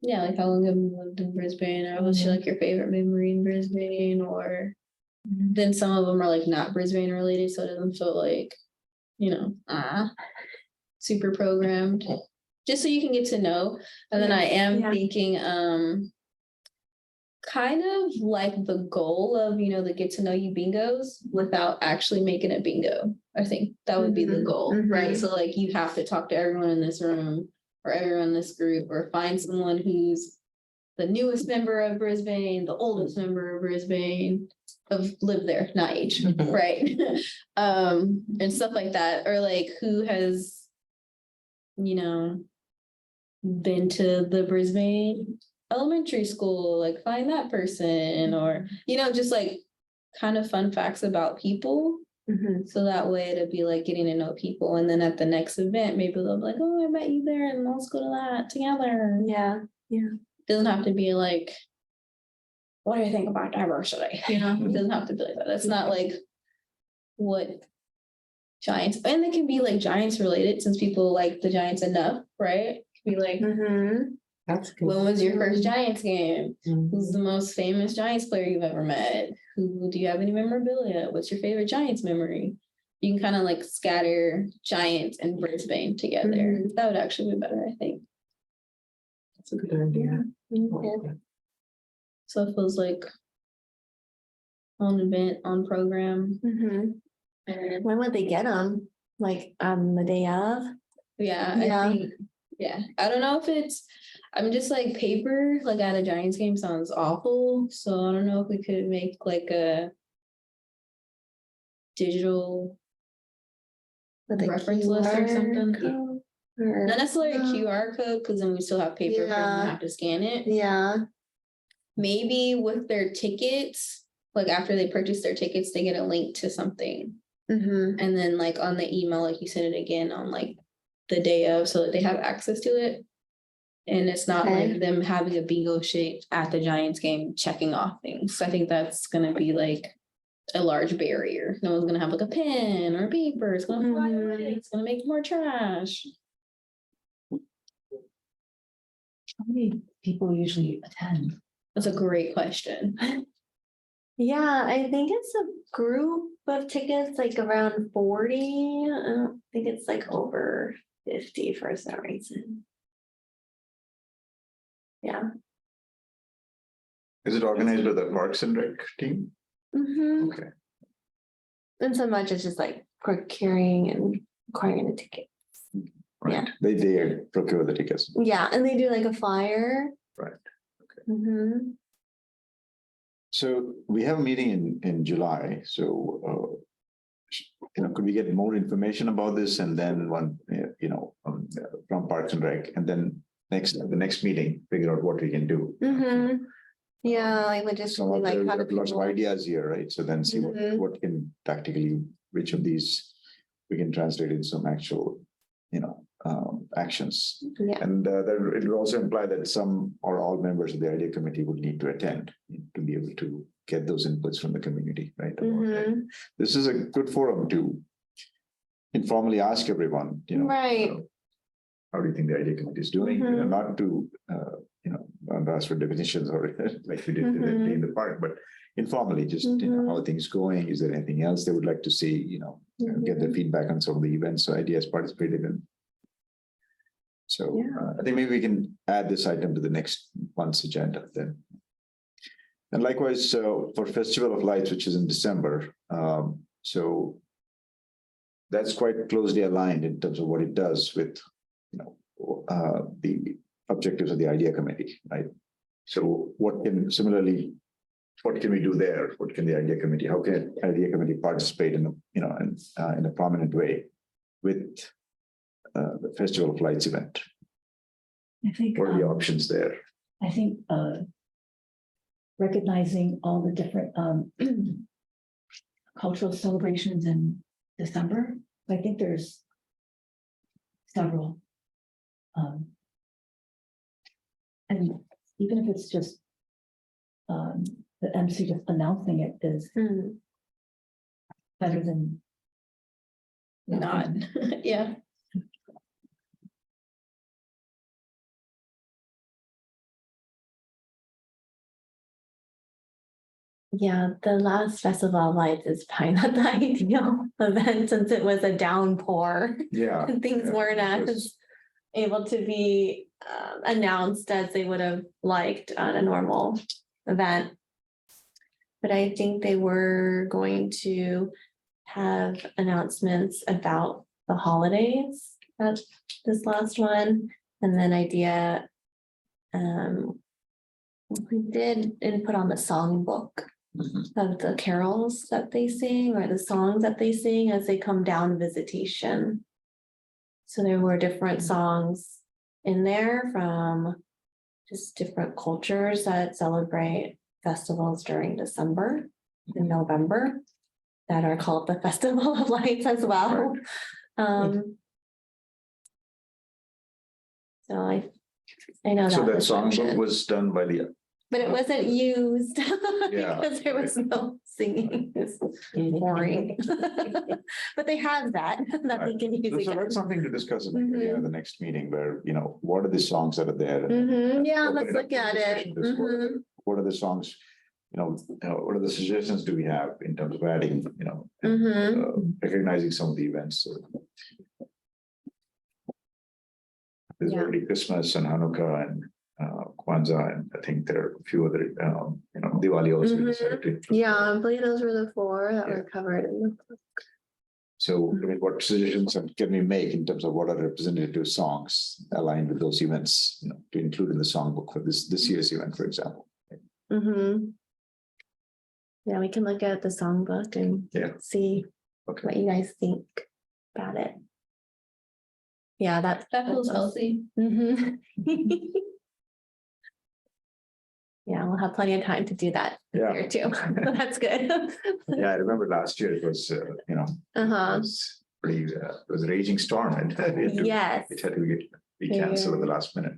yeah, like how long have you lived in Brisbane, or what's your like your favorite memory in Brisbane, or then some of them are like not Brisbane related, so it doesn't feel like, you know, super programmed. Just so you can get to know. And then I am Yeah. thinking, kind of like the goal of, you know, the get to know you bingos without actually making it bingo. I think that would be the Mhm, goal, mhm. right? So like you have to talk to everyone in this room or everyone in this group, or find someone who's the newest member of Brisbane, the oldest member of Brisbane, of lived there, not age, right? And stuff like that, or like who has, you know, been to the Brisbane elementary school, like find that person, or, you know, just like kind of fun facts about people. Mhm. So that way it'd be like getting to know people. And then at the next event, maybe they'll be like, oh, I met you there and let's go to that together. Yeah, Doesn't have to be like, what do you think about diversity? You know, it doesn't have to be like that. That's not like what Giants, and they can be like Giants related since people like the Giants enough, right? Be like, mhm. That's good. when was your first Giants game? Mhm. Who's the most famous Giants player you've ever met? Who do you have any memorabilia? What's your favorite Giants memory? You can kind of like scatter Giants and Brisbane together. Mhm. That would actually be better, I think. That's a good idea. Okay. So it feels like on event, on program. Mhm. And When would they get them? Like on the day of? yeah, Yeah. I think, yeah, I don't know if it's, I'm just like paper, like at a Giants game sounds awful. So I don't know if we could make like a digital With a reference list or QR something. code? Or- Not necessarily a QR code, because then we still have paper, and Yeah. we have to scan it. Yeah, Maybe with their tickets, like after they purchase their tickets, they get a link to something. mhm. And then like on the email, like you send it again on like the day of, so that they have access to it. And it's not Okay. like them having a bingo sheet at the Giants game, checking off things. So I think that's gonna be like a large barrier. No one's gonna have like a pen or paper. It's gonna fly away. It's gonna make more trash. How many people usually attend? That's a great question. Yeah, I think it's a group of tickets, like around 40. I don't think it's like over 50 for some reason. Yeah. Is it organized by the Parks and Rec team? Mhm. Okay. And so much as just like procuring and acquiring a ticket. Right. They procure the tickets. Yeah, and they do like a flyer. Right. Mm-hmm. So we have a meeting in July, so could we get more information about this and then from Parks and Rec, and then the next meeting, figure out what we can do. Mm-hmm. Yeah, like So logistically, like there how are do lots of people. ideas here, right? So then see Mhm. what can practically, which of these we can translate into some actual, actions. Yeah. And it will also imply that some or all members of the idea committee would need to attend to be able to get those inputs from the community, right? Mhm. This is a good forum to informally ask everyone, Right. how do you think the idea committee is doing? Mhm. Not to, not ask for definitions or like we did in the park, but informally, just, how are things going? Is there anything else they would like to see, get their feedback on some of the events or ideas participated in? So Yeah. I think maybe we can add this item to the next month's agenda then. And likewise, for Festival of Lights, which is in December, so that's quite closely aligned in terms of what it does with, the objectives of the idea committee, right? So what can we do there? What can the idea committee, how can idea committee participate in a prominent way with the Festival of Lights event? I think, What are the options there? I think, recognizing all the different, cultural celebrations in December. I think there's several. And even if it's just, the MC just announcing it is Mm. better than Not, yeah. Yeah, the last Festival of Lights is probably not the ideal event since it was a downpour. Yeah. And things weren't as able to be announced as they would have liked on a normal event. But I think they were going to have announcements about the holidays at this last one, and then idea. We did input on the songbook of the carols that they sing or the songs that they sing as they come down visitation. So there were different songs in there from just different cultures that celebrate festivals during December and November that are called the Festival of Lights as well. So I know So that was songbook mentioned. was done by the, But it wasn't used Yeah, because there was no singing. It's boring. But they have that they can use so again. that's something to discuss in the next meeting where, what are the songs that are there? Yeah, Open let's it up look to at it. discussion. What are the songs, what are the suggestions do we have in terms of adding, recognizing some of the events? There's Yeah. already Christmas and Hanukkah and Kwanzaa, and I think there are a few other, Diwali also. we decided to include. Yeah, I believe those were the four that Yeah. were covered in the. So, what suggestions can we make in terms of what are representative songs aligned with those events, to include in the songbook for this year's event, for example? Yeah, we can look at the songbook and see Okay. what you guys think about it. Yeah, That feels healthy. Yeah, we'll have plenty of time to do that Yeah. here too. That's good. Yeah, I remember last year it was, it was pretty, it was a raging storm and Yes. it had to be canceled at the last minute.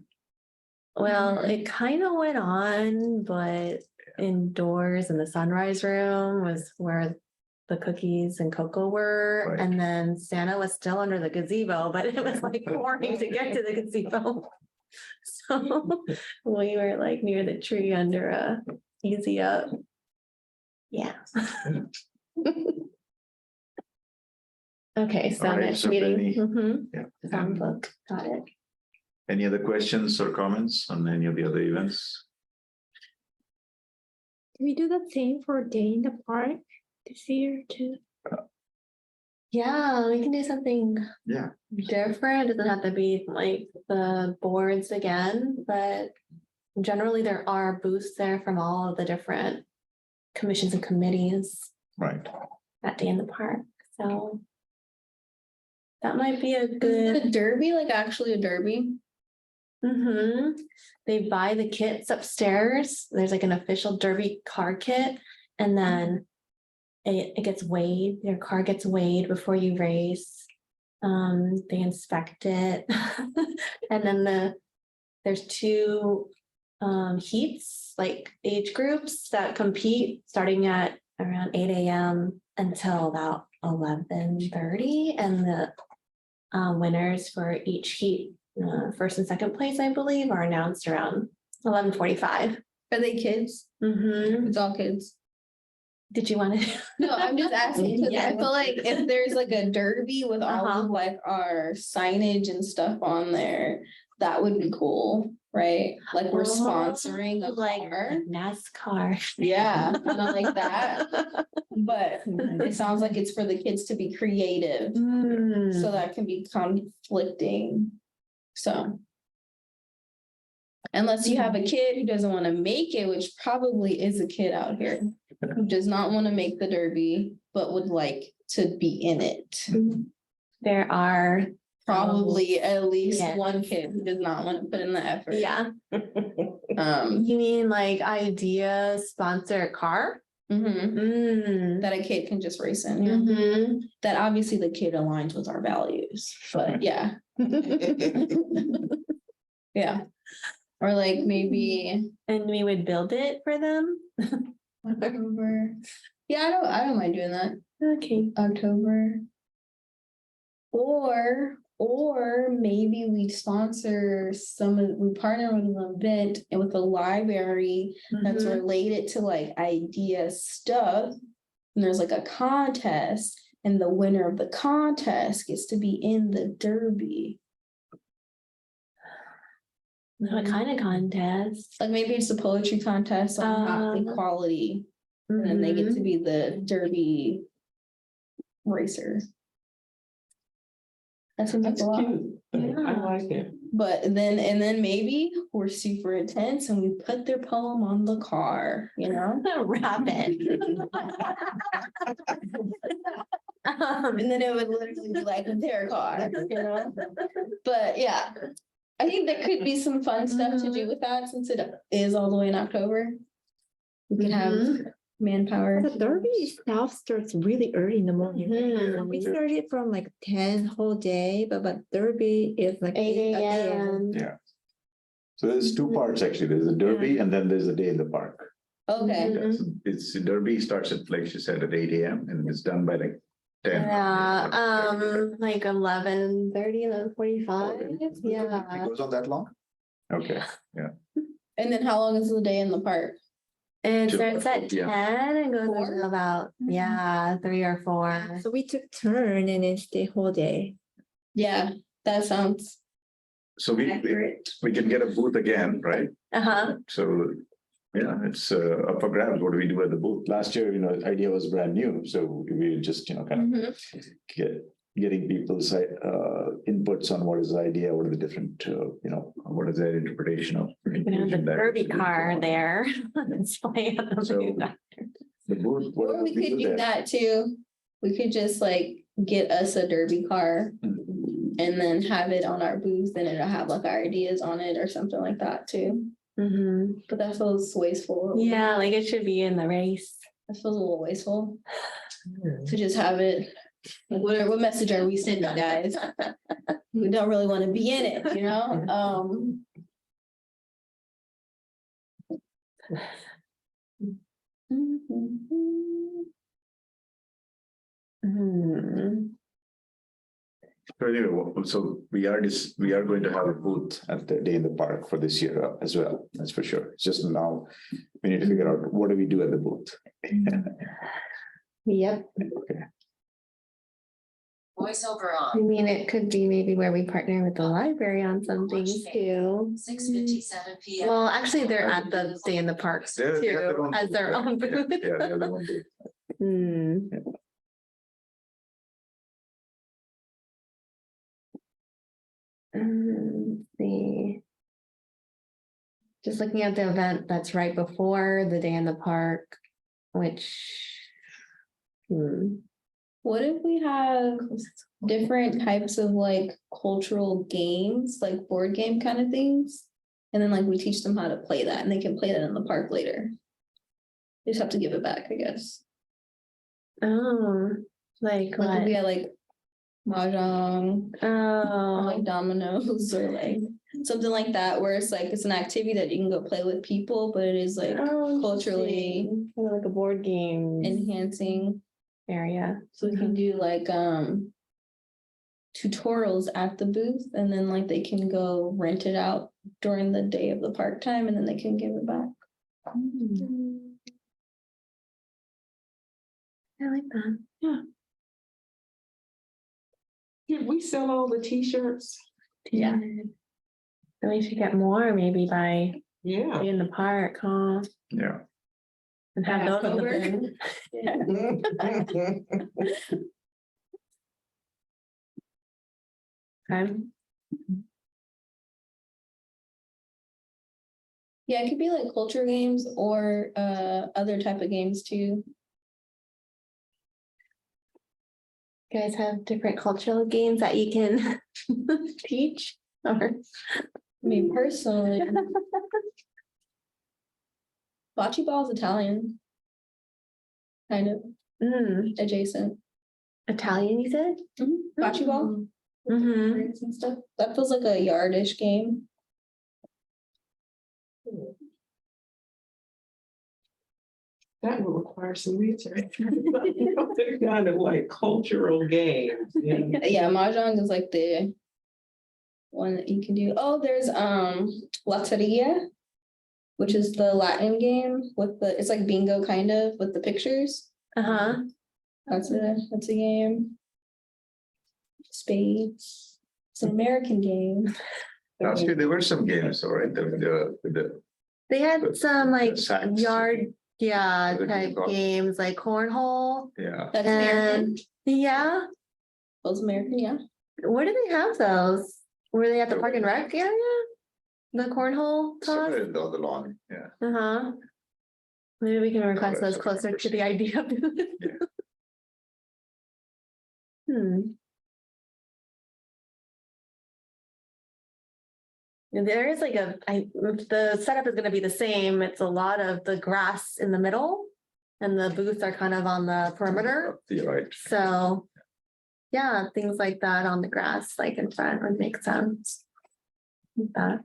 Well, it kind of went on, but indoors in the sunrise room was where the cookies and cocoa were. Right. And then Santa was still under the gazebo, but it was like pouring to get to the gazebo. So we were like near the tree under a easy up. Yeah. Okay, so All right, next so meeting. Penny- Mhm. Yeah. Songbook, got it. Any other questions or comments on any of the other events? Do we do the same for Day in the Park this year too? Yeah, we can do something Yeah. different. It doesn't have to be like the boards again, but generally there are booths there from all of the different commissions and committees Right. at Day in the Park. So that might be a The good. derby, like actually a derby. They buy the kits upstairs. There's like an official derby car kit, and then it gets weighed. Your car gets weighed before you race. They inspect it, and then there's two heats, like age groups that compete starting at around 8 a.m. until about 11:30, and the winners for each heat, first and second place, I believe, are announced around 11:45. Are they kids? It's all kids. Did you want to? No, I'm just asking because Yeah. I feel like if there's like a derby with all Uh-huh. of like our signage and stuff on there, that would be cool, right? Like we're sponsoring a like car. NASCAR. Yeah, kinda like that. But it sounds like it's for the kids to be creative, so that can be conflicting. So. Unless you have a kid who doesn't want to make it, which probably is a kid out here, who does not want to make the derby, but would like to be in it. There are, Probably at least Yes. one kid who does not want to put in the effort. yeah. Um, You mean like idea sponsor a car? mhm, that a kid can just race in, yeah. Mhm. That obviously the kid aligns with our values, but yeah. Yeah. Or like maybe And we would build it for them? October. Yeah, I don't mind doing that. Okay. October. Or maybe we sponsor we partner with an event and with a library that's Mhm. related to like idea stuff. And there's like a contest, and the winner of the contest gets to be in the derby. What kind of contest? Like maybe it's a poetry contest on hot equality, and then they get to be the derby racer. That seems like That's a lot. cute. I Yeah. like it. But then maybe we're super intense and we put their poem on the car, you know? Rabbit. And then it would literally be like their car, you know? But yeah, I think there could be some fun stuff to do with that since it is all the way in October. We can have manpower. The derby itself starts really early in the morning. Mhm. We started from like 10 whole day, but derby is like 8 8 a.m. Yeah. So there's two parts actually. There's a derby and then there's a day in the park. Okay, Mhm. Yes, it's the derby starts at, like she said, at 8 a.m. and it's done by like 10. Yeah, like 11:30, 11:45. It Yeah. goes on that long? Okay, and then how long is the day in the park? It Two, starts at yeah. 10 and goes Four? until about, yeah, 3 or 4. So we took turn and then stay whole day. Yeah, that sounds so we accurate. can get a booth again, right? Uh-huh. So, yeah, it's up for grabs. What do we do at the booth? Last year, the idea was brand new, so we just, kind of Mhm. getting people's inputs on what is the idea, what are the different, what is their interpretation of. We can have the derby car there. Display at the So, booth. The booth. what Or we else could do there? that too. We could just like get us a derby car and then have it on our booth and it'll have like our ideas on it or something like that too. Mhm. But that feels wasteful. Yeah, like it should be in the race. That feels a little wasteful to just have it. Like, what message are we sending, guys? We don't really want to be in it, you know? Hmm. So anyway, so we are going to have a booth at the Day in the Park for this year as well, that's for sure. It's just now, we need to figure out what do we do at the booth. Yep, Okay. Voiceover I on. mean, it could be maybe where we partner with the library on some things too. 6:57 PM. Well, actually, they're at the Day in the Park They have their too, own as their booth, own yeah. booth. Yeah, they have their own booth. Hmm. Let's see. Just looking at the event that's right before the Day in the Park, which. What if we have different types of like cultural games, like board game kind of things? And then like we teach them how to play that and they can play that in the park later. They just have to give it back, I guess. Oh, like Like if what? we had like mahjong or like Oh, dominoes or like something like that, where it's like it's an activity that you can go play with people, but it is like oh, culturally interesting. Kind of like a board game enhancing. area. So we can do like tutorials at the booth and then like they can go rent it out during the day of the park time and then they can give it back. I like that. Did we sell all the t-shirts? Yeah. Then we should get more maybe by Yeah. Day in the Park, huh? Yeah. And have those in the October. booth. Okay. Yeah, it could be like culture games or other type of games too. You guys have different cultural games that you can teach or I mean, personally, bocce ball is Italian. Kind of adjacent. Italian, you said? Bocce ball. Mm-hmm. Rings and stuff. That feels like a yardish game. That would require some research. They're kind of like cultural games. Yeah. Yeah, mahjong is like the one that you can do. Oh, there's Loteria, which is the Latin game with the it's like bingo kind of with the pictures. Uh-huh. That's a game. Spades. It's an American game. Last year, there were some games, all right, the They had some like sacks. yard, yeah, What do they type call it? games like cornhole. yeah. That's American. And yeah, Those American, yeah. where do they have those? Were they at the Park and Rec area? The cornhole toss? Somewhere on the lawn, yeah. Uh-huh. Maybe we can request those that's closer to the idea booth. Yeah. And there is like the setup is gonna be the same. It's a lot of the grass in the middle. And the booths are kind of on the perimeter. You're right. So, yeah, things like that on the grass, like in front would make sense. Like that.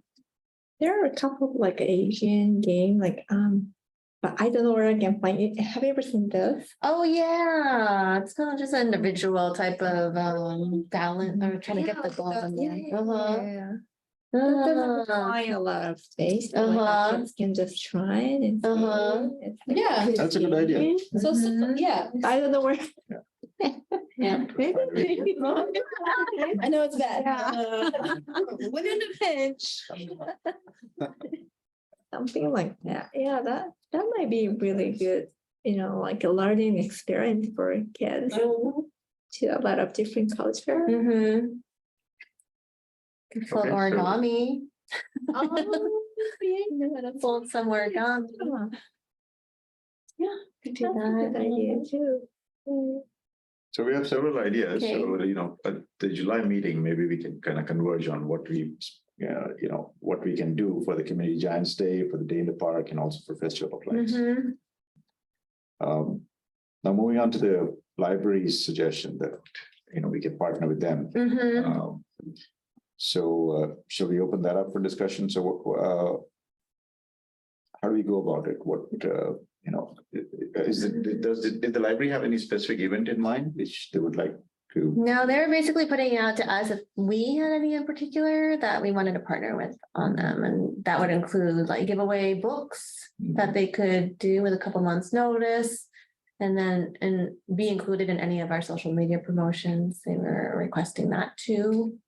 There are a couple of like Asian game, like, but I don't know where I can find it. Have you ever seen those? Oh, yeah, it's not just an individual type of balance or trying to get the ball in there. Uh-huh. That doesn't Ah, require a lot of space. So, like, Uh-huh. kids can just try it and. see. Uh-huh. It's like Yeah. kids That's a good game. idea. So Mhm. yeah. I don't know where. Yeah. I know it's bad. When in a pinch. Something like that. Yeah, that might be really good, like a learning experience for kids to a lot of different culture. Mhm. Could fold Okay, so- origami, Oh, fold some origami. Yeah, could do Good that. idea too. So we have several ideas, Okay. so, at the July meeting, maybe we can kind of converge on what what we can do for the Community Giants Day, for the Day in the Park, and also for Festival of Lights. Mhm. Now moving on to the library's suggestion that, we can partner with them. Mhm. So shall we open that up for discussion? So how do we go about it? you know, did the library have any specific event in mind which they would like to? No, they were basically putting it out to us if we had any in particular that we wanted to partner with on them. And that would include like giveaway books that they could do with a couple months' notice. And then, and be included in any of our social media promotions. They were requesting that too.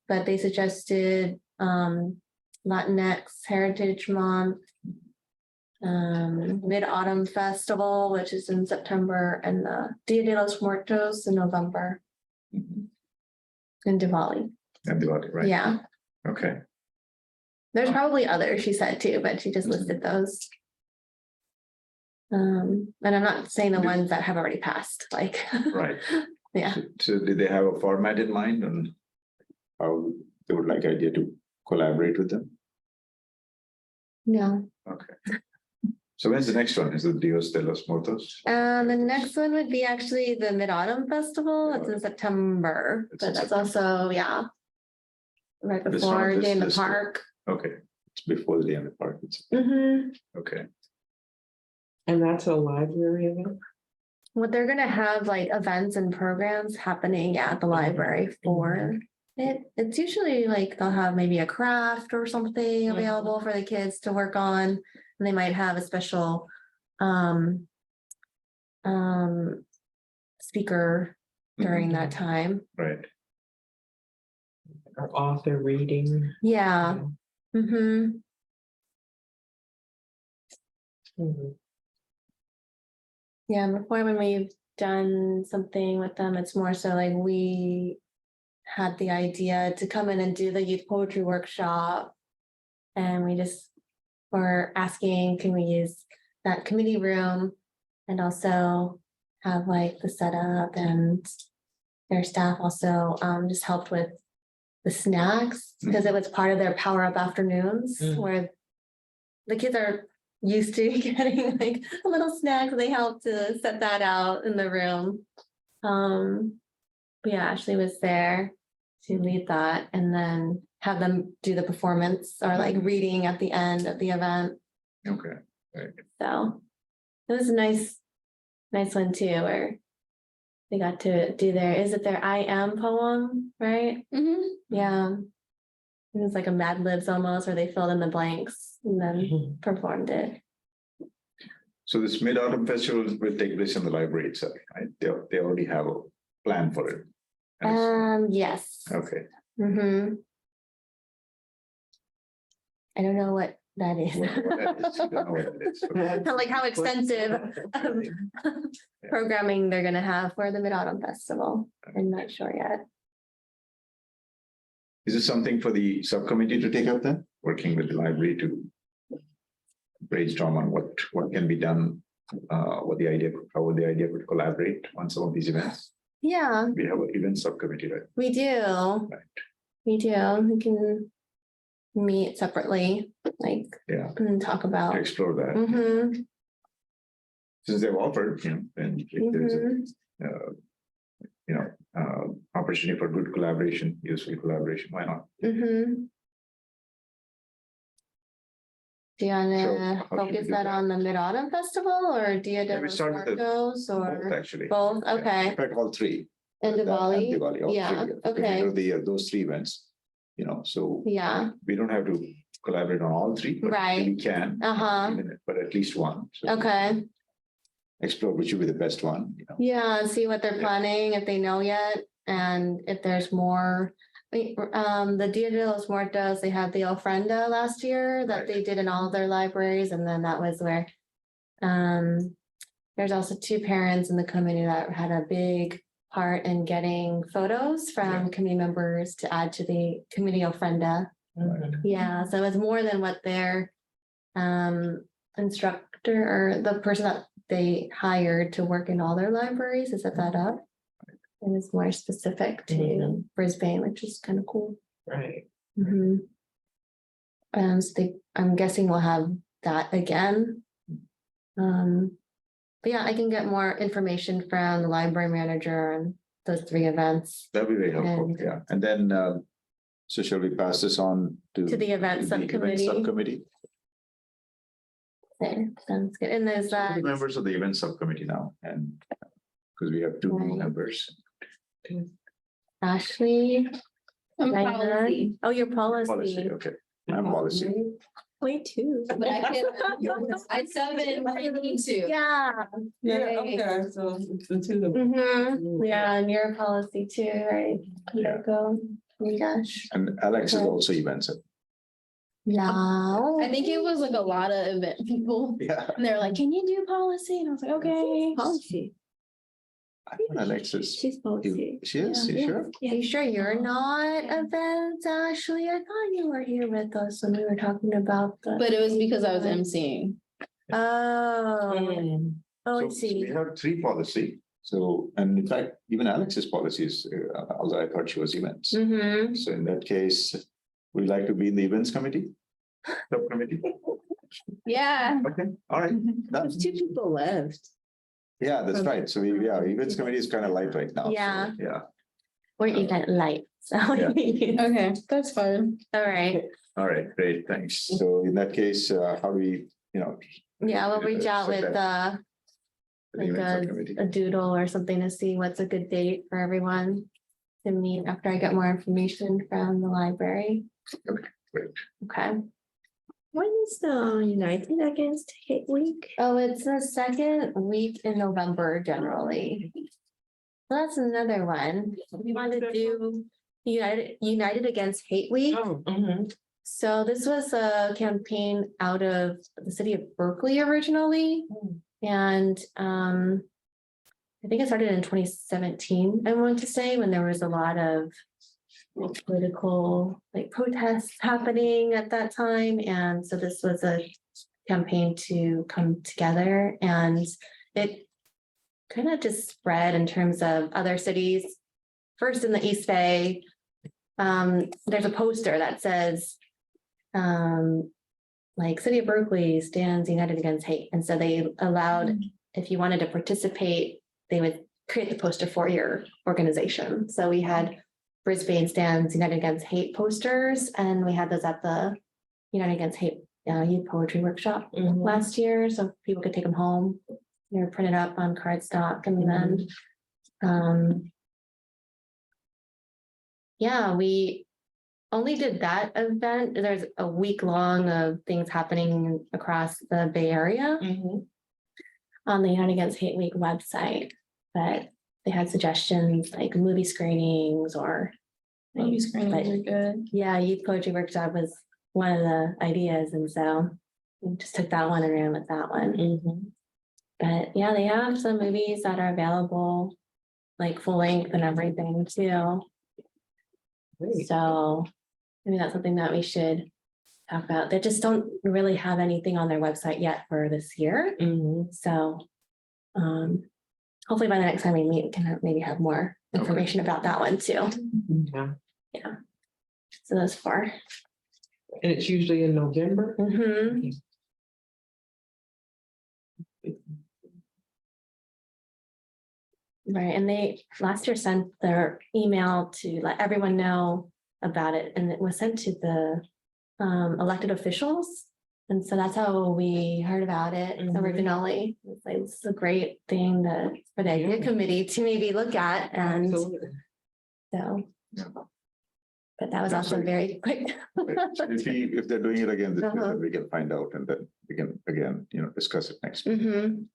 But they suggested Latinx Heritage Month, Mid-Autumn Festival, which is in September, and the Dia de los Muertos in November, Mhm. and Diwali. And the right? Yeah, Okay, there's probably others, she said too, but she just listed those. And I'm not saying the ones that have already passed, like. right. Yeah. So did they have a format in mind on how they would like idea to collaborate with them? No. Okay. So when's the next one? Is it Dios de los Muertos? The next one would be actually the Mid-Autumn Festival. It's in September, It's in but that's also, yeah. Right This one, before this- Day in the this one. Park. Okay, it's before the day in the park. Okay, And that's a library event? What they're gonna have like events and programs happening at the library for it. It's usually like they'll have maybe a craft or something Mhm. available for the kids to work on. And they might have a special speaker during that time. right. Or author reading? Yeah. Mm-hmm. Mhm. Yeah, before when we've done something with them, it's more so like we had the idea to come in and do the youth poetry workshop. And we just were asking, can we use that committee room and also have like the setup, and their staff also just helped with the snacks because it was part of their power up afternoons Mm. where the kids are used to getting like a little snack. They helped to set that out in the room. But yeah, Ashley was there to lead that and then have them do the performance or like reading at the end of the event. Okay, right. So it was a nice one too, where they got to do their I am poem, right? Mhm. Yeah. It was like a Mad Libs almost, where they filled in the blanks and then Mhm. performed it. So this Mid-Autumn Festival will take place in the library itself, right? They already have a plan for it. And Yes. it's- Okay, Mm-hmm. I don't know what that is. what that is, you don't know what it is. Okay. Like how extensive programming they're gonna have for the Mid-Autumn Festival. I'm not sure yet. Is this something for the subcommittee to take up then, working with the library to brainstorm on what can be done? How would the idea could collaborate on some of these events? Yeah, We have an event subcommittee, right? we do. We do. We can meet separately, like, Yeah, and talk to about. explore that, Mm-hmm, since they've offered, and if there's a, mm-hmm, opportunity for good collaboration, useful collaboration, why not? mm-hmm. Do you So wanna how should we focus do that that? on the Mid-Autumn Festival or Dia de Yeah, we los start with the- Muertos Both, or actually. both? Yeah. Okay, In fact, all three. and That Diwali? Diwali, all Yeah, three. okay. Of the year, those three events, so Yeah, we don't have to collaborate on all three, but Right. we can. Uh-huh. But at least one. So okay. explore which would be the best one, Yeah, see what they're Yeah. planning, if they know yet, and if there's more. The Dia de los Muertos, they had the ofrenda last year that Right. they did in all of their libraries, and then that was where. There's also two parents in the community that had a big part in getting photos from Yeah. community members to add to the community ofrenda. Mhm. Yeah, so it's more than what their instructor or the person that they hired to work in all their libraries to set that up. And it's more specific to Mhm. Brisbane, which is kind of cool. Right. Mhm. So I'm guessing we'll have that again. But yeah, I can get more information from the library manager on those three events that'd be very helpful, And- yeah, and then, so shall we pass this on to? to the event subcommittee. Subcommittee? Okay, sounds good. And there's We're that, the members of the event subcommittee now, and because we have two Right. members. Ashley. I'm Diana. policy, Oh, your Policy, policy. okay. I'm policy. Me too. but I can, I sub in when I need to. Yeah. Yeah, Right. okay, so it's the two of them. Mm-hmm, yeah, and your policy too, right? Yeah. Go, oh my gosh. And Alex is Okay. also events. Yeah. I think it was like a lot of event people, Yeah. and they're like, can you do policy? And I was like, okay. Policy. I thought Alex is. She's policy. She is, you Yeah. sure? Are you sure you're not events, Ashley? I thought you were here with us when we were talking about the. But it was because I was emceeing. Oh, Mm. oh, I So we see. have three policy. So, and in fact, even Alex's policies, although I thought she was events. Mm-hmm. So in that case, would you like to be in the events committee? Subcommittee? Yeah. Okay, all right. done. There's two people left. Yeah, that's right. So yeah, events committee is kind of light right now. so, Yeah. Yeah, We're event light, so. Yeah. Okay, that's fine. All right, all right, great, thanks. So in that case, how do we, yeah, we'll reach out with the like event subcommittee? a doodle or something to see what's a good date for everyone to meet after I get more information from the library. Okay, great. Okay. When is the United Against Hate Week? Oh, it's the second week in November generally. So that's another one. We want to do United Against Hate Week. Oh, mhm. So this was a campaign out of the city of Berkeley originally. And I think it started in 2017, I want to say, when there was a lot of political like protests happening at that time. And so this was a campaign to come together, and it kind of just spread in terms of other cities. First in the East Bay, there's a poster that says, like City of Berkeley stands united against hate. And so they allowed, if you wanted to participate, they would create the poster for your organization. So we had Brisbane stands united against hate posters, and we had those at the United Against Hate Youth Poetry Workshop Mhm. last year, so people could take them home. They were printed up on cardstock, and then, yeah, we only did that event. There's a week long of things happening across the Bay Area Mhm. on the United Against Hate Week website, but they had suggestions like movie screenings or. Movie screenings but- are good. Yeah, youth poetry workshop was one of the ideas, and so we just took that one and ran with that one. Mhm. But yeah, they have some movies that are available, like full length and everything too. Great. So maybe that's something that we should talk about. They just don't really have anything on their website yet for this year. Mhm. So hopefully by the next time we meet, we can maybe have more information about that one too. Yeah. So those four. And it's usually in November. Mhm. Right, and they last year sent their email to let everyone know about it, and it was sent to the elected officials. And so that's how we heard about it Mhm. originally. It's like, this is a great thing that for the idea Yeah. committee to maybe look at, and Absolutely. so. Yeah. But that was Yeah, also so- very quick. If they're doing it again, this year, Uh-huh. then we can find out, and then we can again, discuss it next week. Mhm.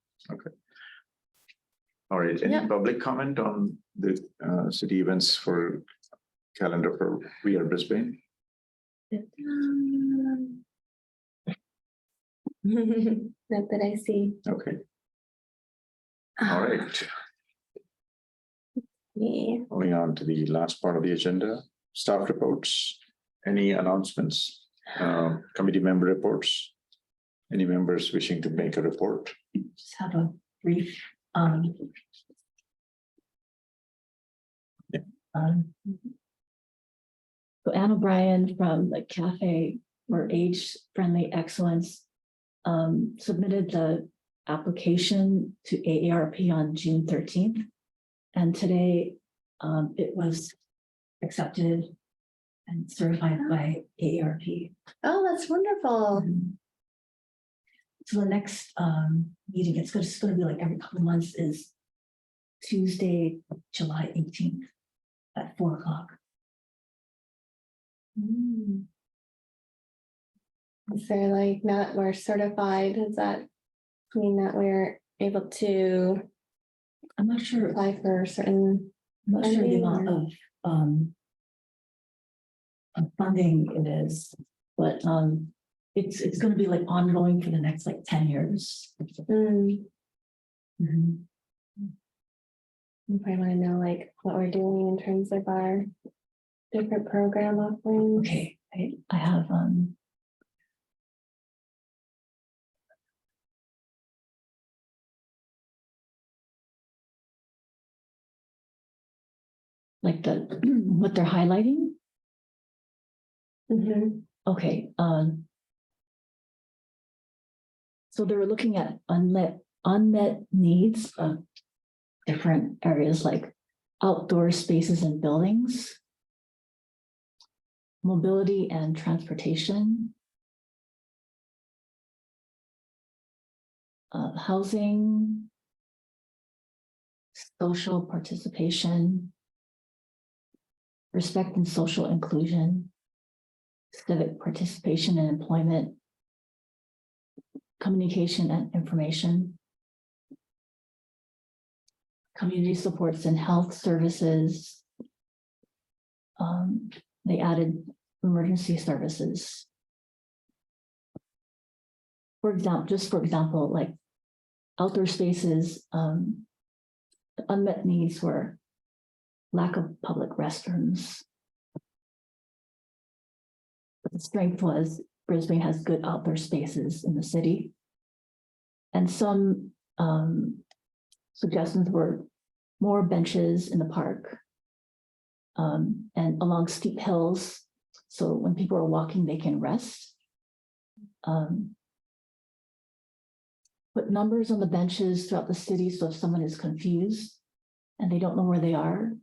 All right, Yeah. any public comment on the city events for calendar for We Are Brisbane? Not that I see. Okay, all right. Yeah. Moving on to the last part of the agenda, staff reports. Any announcements, committee member reports? Any members wishing to make a report? Just have a brief, Yeah. So Anne O'Brien from the Cafe for Age Friendly Excellence submitted the application to AARP on June 13th. And today it was accepted and certified by AARP. Oh, that's wonderful. So the next meeting, it's gonna be like every couple of months, is Tuesday, July 18th at 4 o'clock. Is there like that we're certified? Does that mean that we're able to I'm not sure, apply for certain? I'm not sure the funding amount of funding it is, but it's gonna be like ongoing for the next like 10 years. Mm, Mhm. you probably want to know like what we're doing in terms of our different program offerings. Okay, I have like the what they're highlighting. Mhm. Okay, so they were looking at unmet needs of different areas like outdoor spaces and buildings, mobility and transportation, housing, social participation, respect and social inclusion, civic participation and employment, communication and information, community supports and health services. They added emergency services. For example, like outdoor spaces, the unmet needs were lack of public restrooms. But the strength was Brisbane has good outdoor spaces in the city. And some suggestions were more benches in the park and along steep hills. So when people are walking, they can rest. Put numbers on the benches throughout the city. So if someone is confused and they don't know where they are,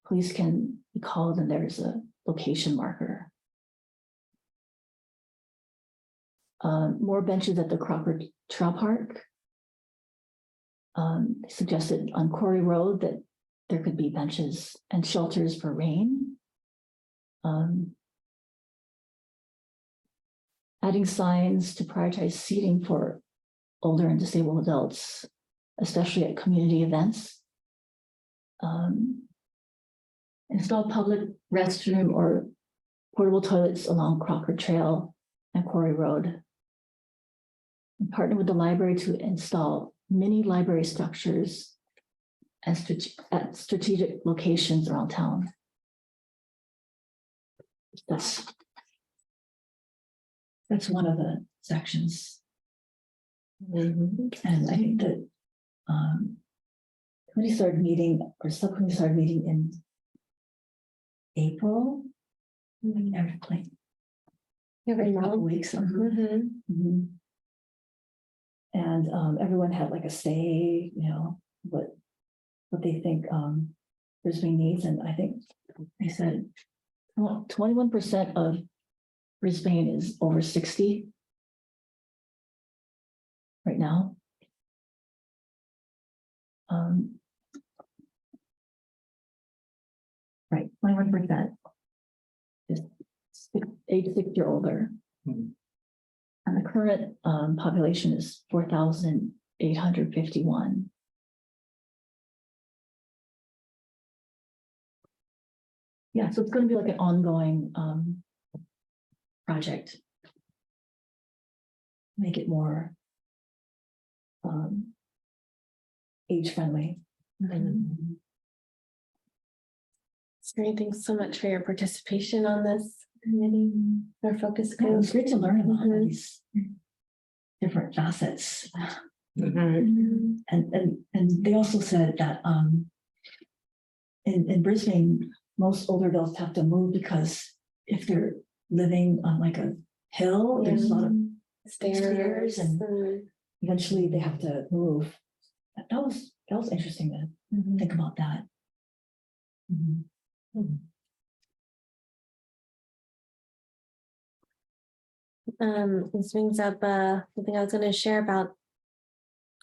police can be called and there's a location marker. More benches at the Crawford Trail Park. Suggested on Quarry Road that there could be benches and shelters for rain. Adding signs to prioritize seating for older and disabled adults, especially at community events. Install public restroom or portable toilets along Crawford Trail and Quarry Road. And partner with the library to install mini library structures at strategic locations around town. That's one of the sections. And I think that committee started meeting or subcommittee started meeting in April. Every couple month. weeks. Mhm. Mhm. And everyone had like a say, you know, what they think Brisbane needs. And I think they said 21% of Brisbane is over 60 right now. Right, 21% is age 60 or older. Mhm. And the current population is 4,851. Yeah, so it's going to be like an ongoing project. Make it more age friendly. It's great. Thanks so much for your participation on this committee, our focus It was group. great to learn about Mhm. these different facets. Mhm. And they also said that in Brisbane, most older adults have to move because if they're living on like a hill, there's a lot of stairs and eventually they have to move. That was interesting to think about that. This brings up something I was gonna share about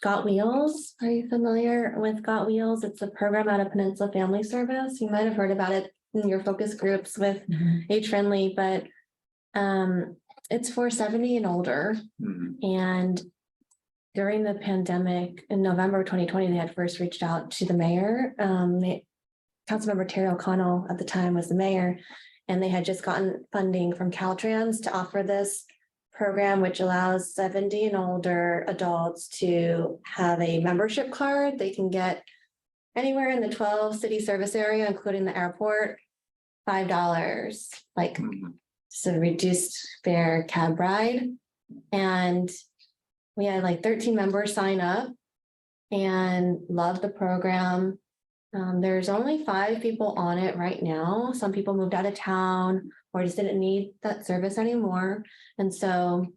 Got Wheels. Are you familiar with Got Wheels? It's a program out of Peninsula Family Service. You might have heard about it in your focus groups with Age Friendly, but it's for 70 and older. Mhm. And during the pandemic in November 2020, they had first reached out to the mayor. Councilmember Terry O'Connell at the time was the mayor, and they had just gotten funding from Caltrans to offer this program, which allows 70 and older adults to have a membership card. They can get anywhere in the 12 city service area, including the airport, $5, like Mhm. just a reduced fare cab ride. And we had like 13 members sign up and love the program. There's only 5 people on it right now. Some people moved out of town or just didn't need that service anymore. And so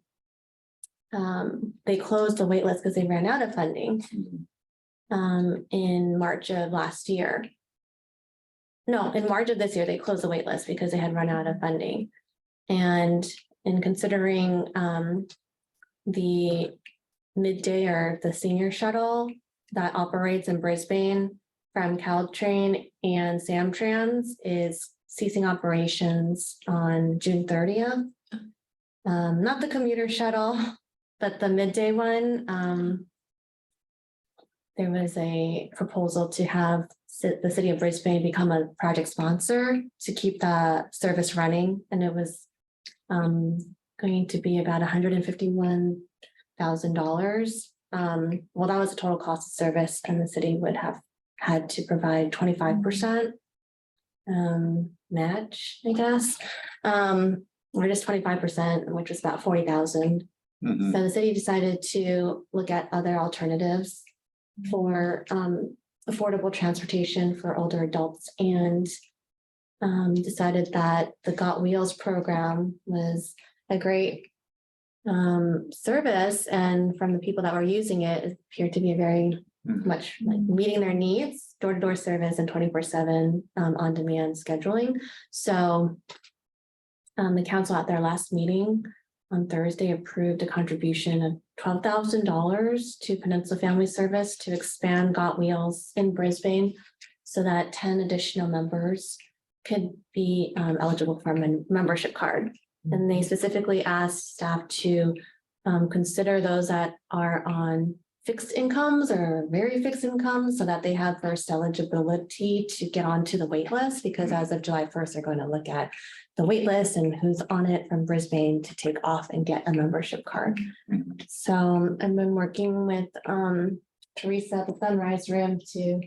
they closed the wait list because they ran out of funding in March of last year. No, in March of this year, they closed the wait list because they had run out of funding. And in considering the midday or the senior shuttle that operates in Brisbane from Caltrain and Samtrans is ceasing operations on June 30th. Not the commuter shuttle, but the midday one. There was a proposal to have the city of Brisbane become a project sponsor to keep the service running, and it was going to be about $151,000. Well, that was the total cost of service, and the city would have had to provide 25% match, I guess, or just 25%, which was about 40,000. Mhm. So the city decided to look at other alternatives for affordable transportation for older adults, and decided that the Got Wheels program was a great service, and from the people that were using it, it appeared to be very Mhm. much like meeting their needs, door-to-door service and 24/7 on-demand scheduling. So the council at their last meeting on Thursday approved a contribution of $12,000 to Peninsula Family Service to expand Got Wheels in Brisbane so that 10 additional members could be eligible for a membership card. And they specifically asked staff to consider those that are on fixed incomes or very fixed incomes so that they have first eligibility to get onto the wait list, because as of July 1st, they're going to look at the wait list and who's on it from Brisbane to take off and get a membership card. Mhm. So I've been working with Teresa at the Sunrise Room to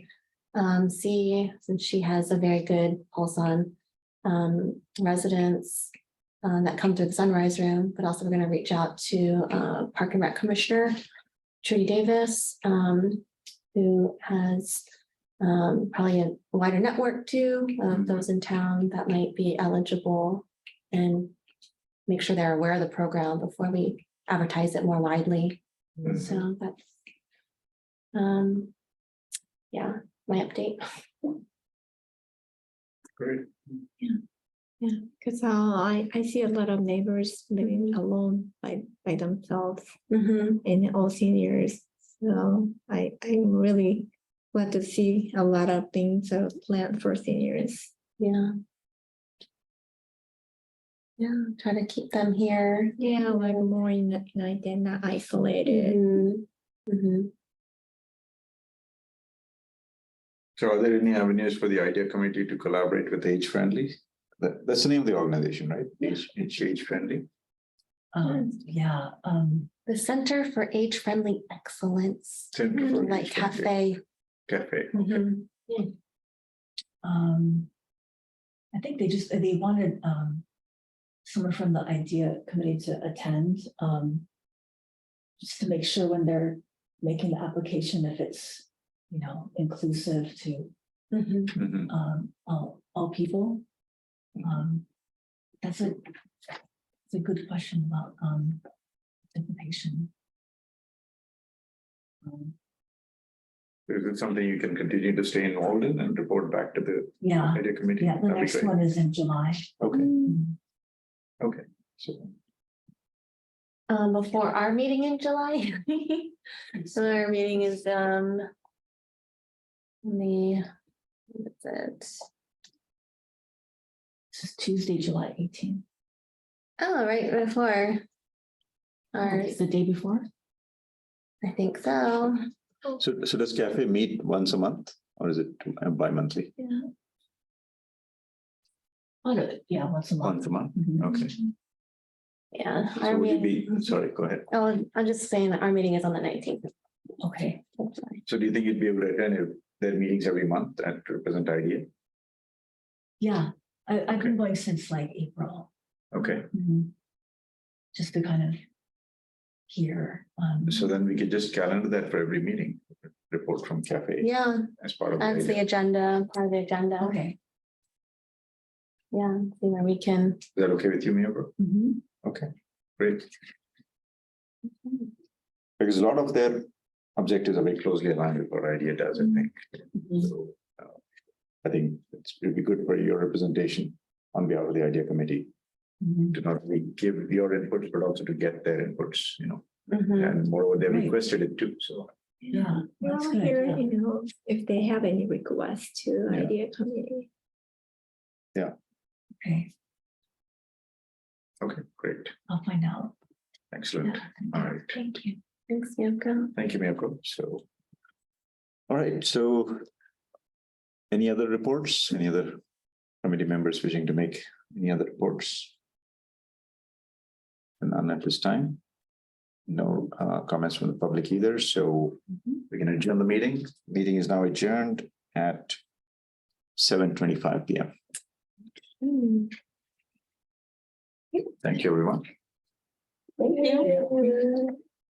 see, since she has a very good pulse on residents that come through the Sunrise Room, but also we're going to reach out to Park and Rec Commissioner Trudy Davis, who has probably a wider network too of those in town that might be eligible, and make sure they're aware of the program before we advertise it more widely. Mhm. So that's yeah, my update. Great. Because I see a lot of neighbors living alone by themselves Mhm. and all seniors. So I really glad to see a lot of things are planned for seniors. Yeah. Yeah, try to keep them here. Yeah, like more in like they're not isolated. Mhm. Mhm. So are there any avenues for the IDEA committee to collaborate with Age Friendly? That's the name of the organization, right? Age Friendly. Yeah, The Center for Age-Friendly Excellence, Center for like Age Friendly cafe. Cafe. Mhm. I think they wanted, someone from the IDEA committee to attend, just to make sure when they're making the application, if it's, inclusive to, Mhm. Mhm. all people. That's a good question about, participation. Is it something you can continue to stay involved in and report back to the Yeah, IDEA committee? yeah, the That'd be next great. one is in July. Okay, Mm. okay. So before our meeting in July. So our meeting is, what's it? This is Tuesday, July 18th. Oh, right before. Our, It's the day before? I think so. So does cafe meet once a month or is it bi-monthly? Oh, no, yeah, once a month. Once a month, Mhm. okay. Yeah. So our would you meeting- be, sorry, go ahead. Oh, I'm just saying that our meeting is on the 19th. Okay, So do you think you'd be able to attend if their meetings every month and represent IDEA? yeah, I've been going since like April. Okay, Mhm. Just to kind of hear. so then we could just calendar that for every meeting, report from cafe Yeah, as part of. that's the agenda, part of the agenda. Okay. Yeah, see where we can. Is that okay with you, Miyako? Mhm. Okay, great. Because a lot of their objectives are very closely aligned with what IDEA does, I think. Mhm. So I think it'd be good for your representation on behalf of the IDEA committee Mhm. to not only give your inputs, but also to get their inputs, Mhm. and moreover, they Right. requested it too, so. Yeah, that's Well, good. here, Yeah. if they have any requests to Yeah. IDEA committee. Okay, Okay, great, I'll find out. excellent, all right. Thank you. Thanks, Yoko. Thank you, Miyako. So. All right, so. Any other reports, any other committee members wishing to make any other reports? And none at this time. No comments from the public either, so we can adjourn the meeting. Meeting is now adjourned at 7:25 PM. Thank you, everyone. Thank you.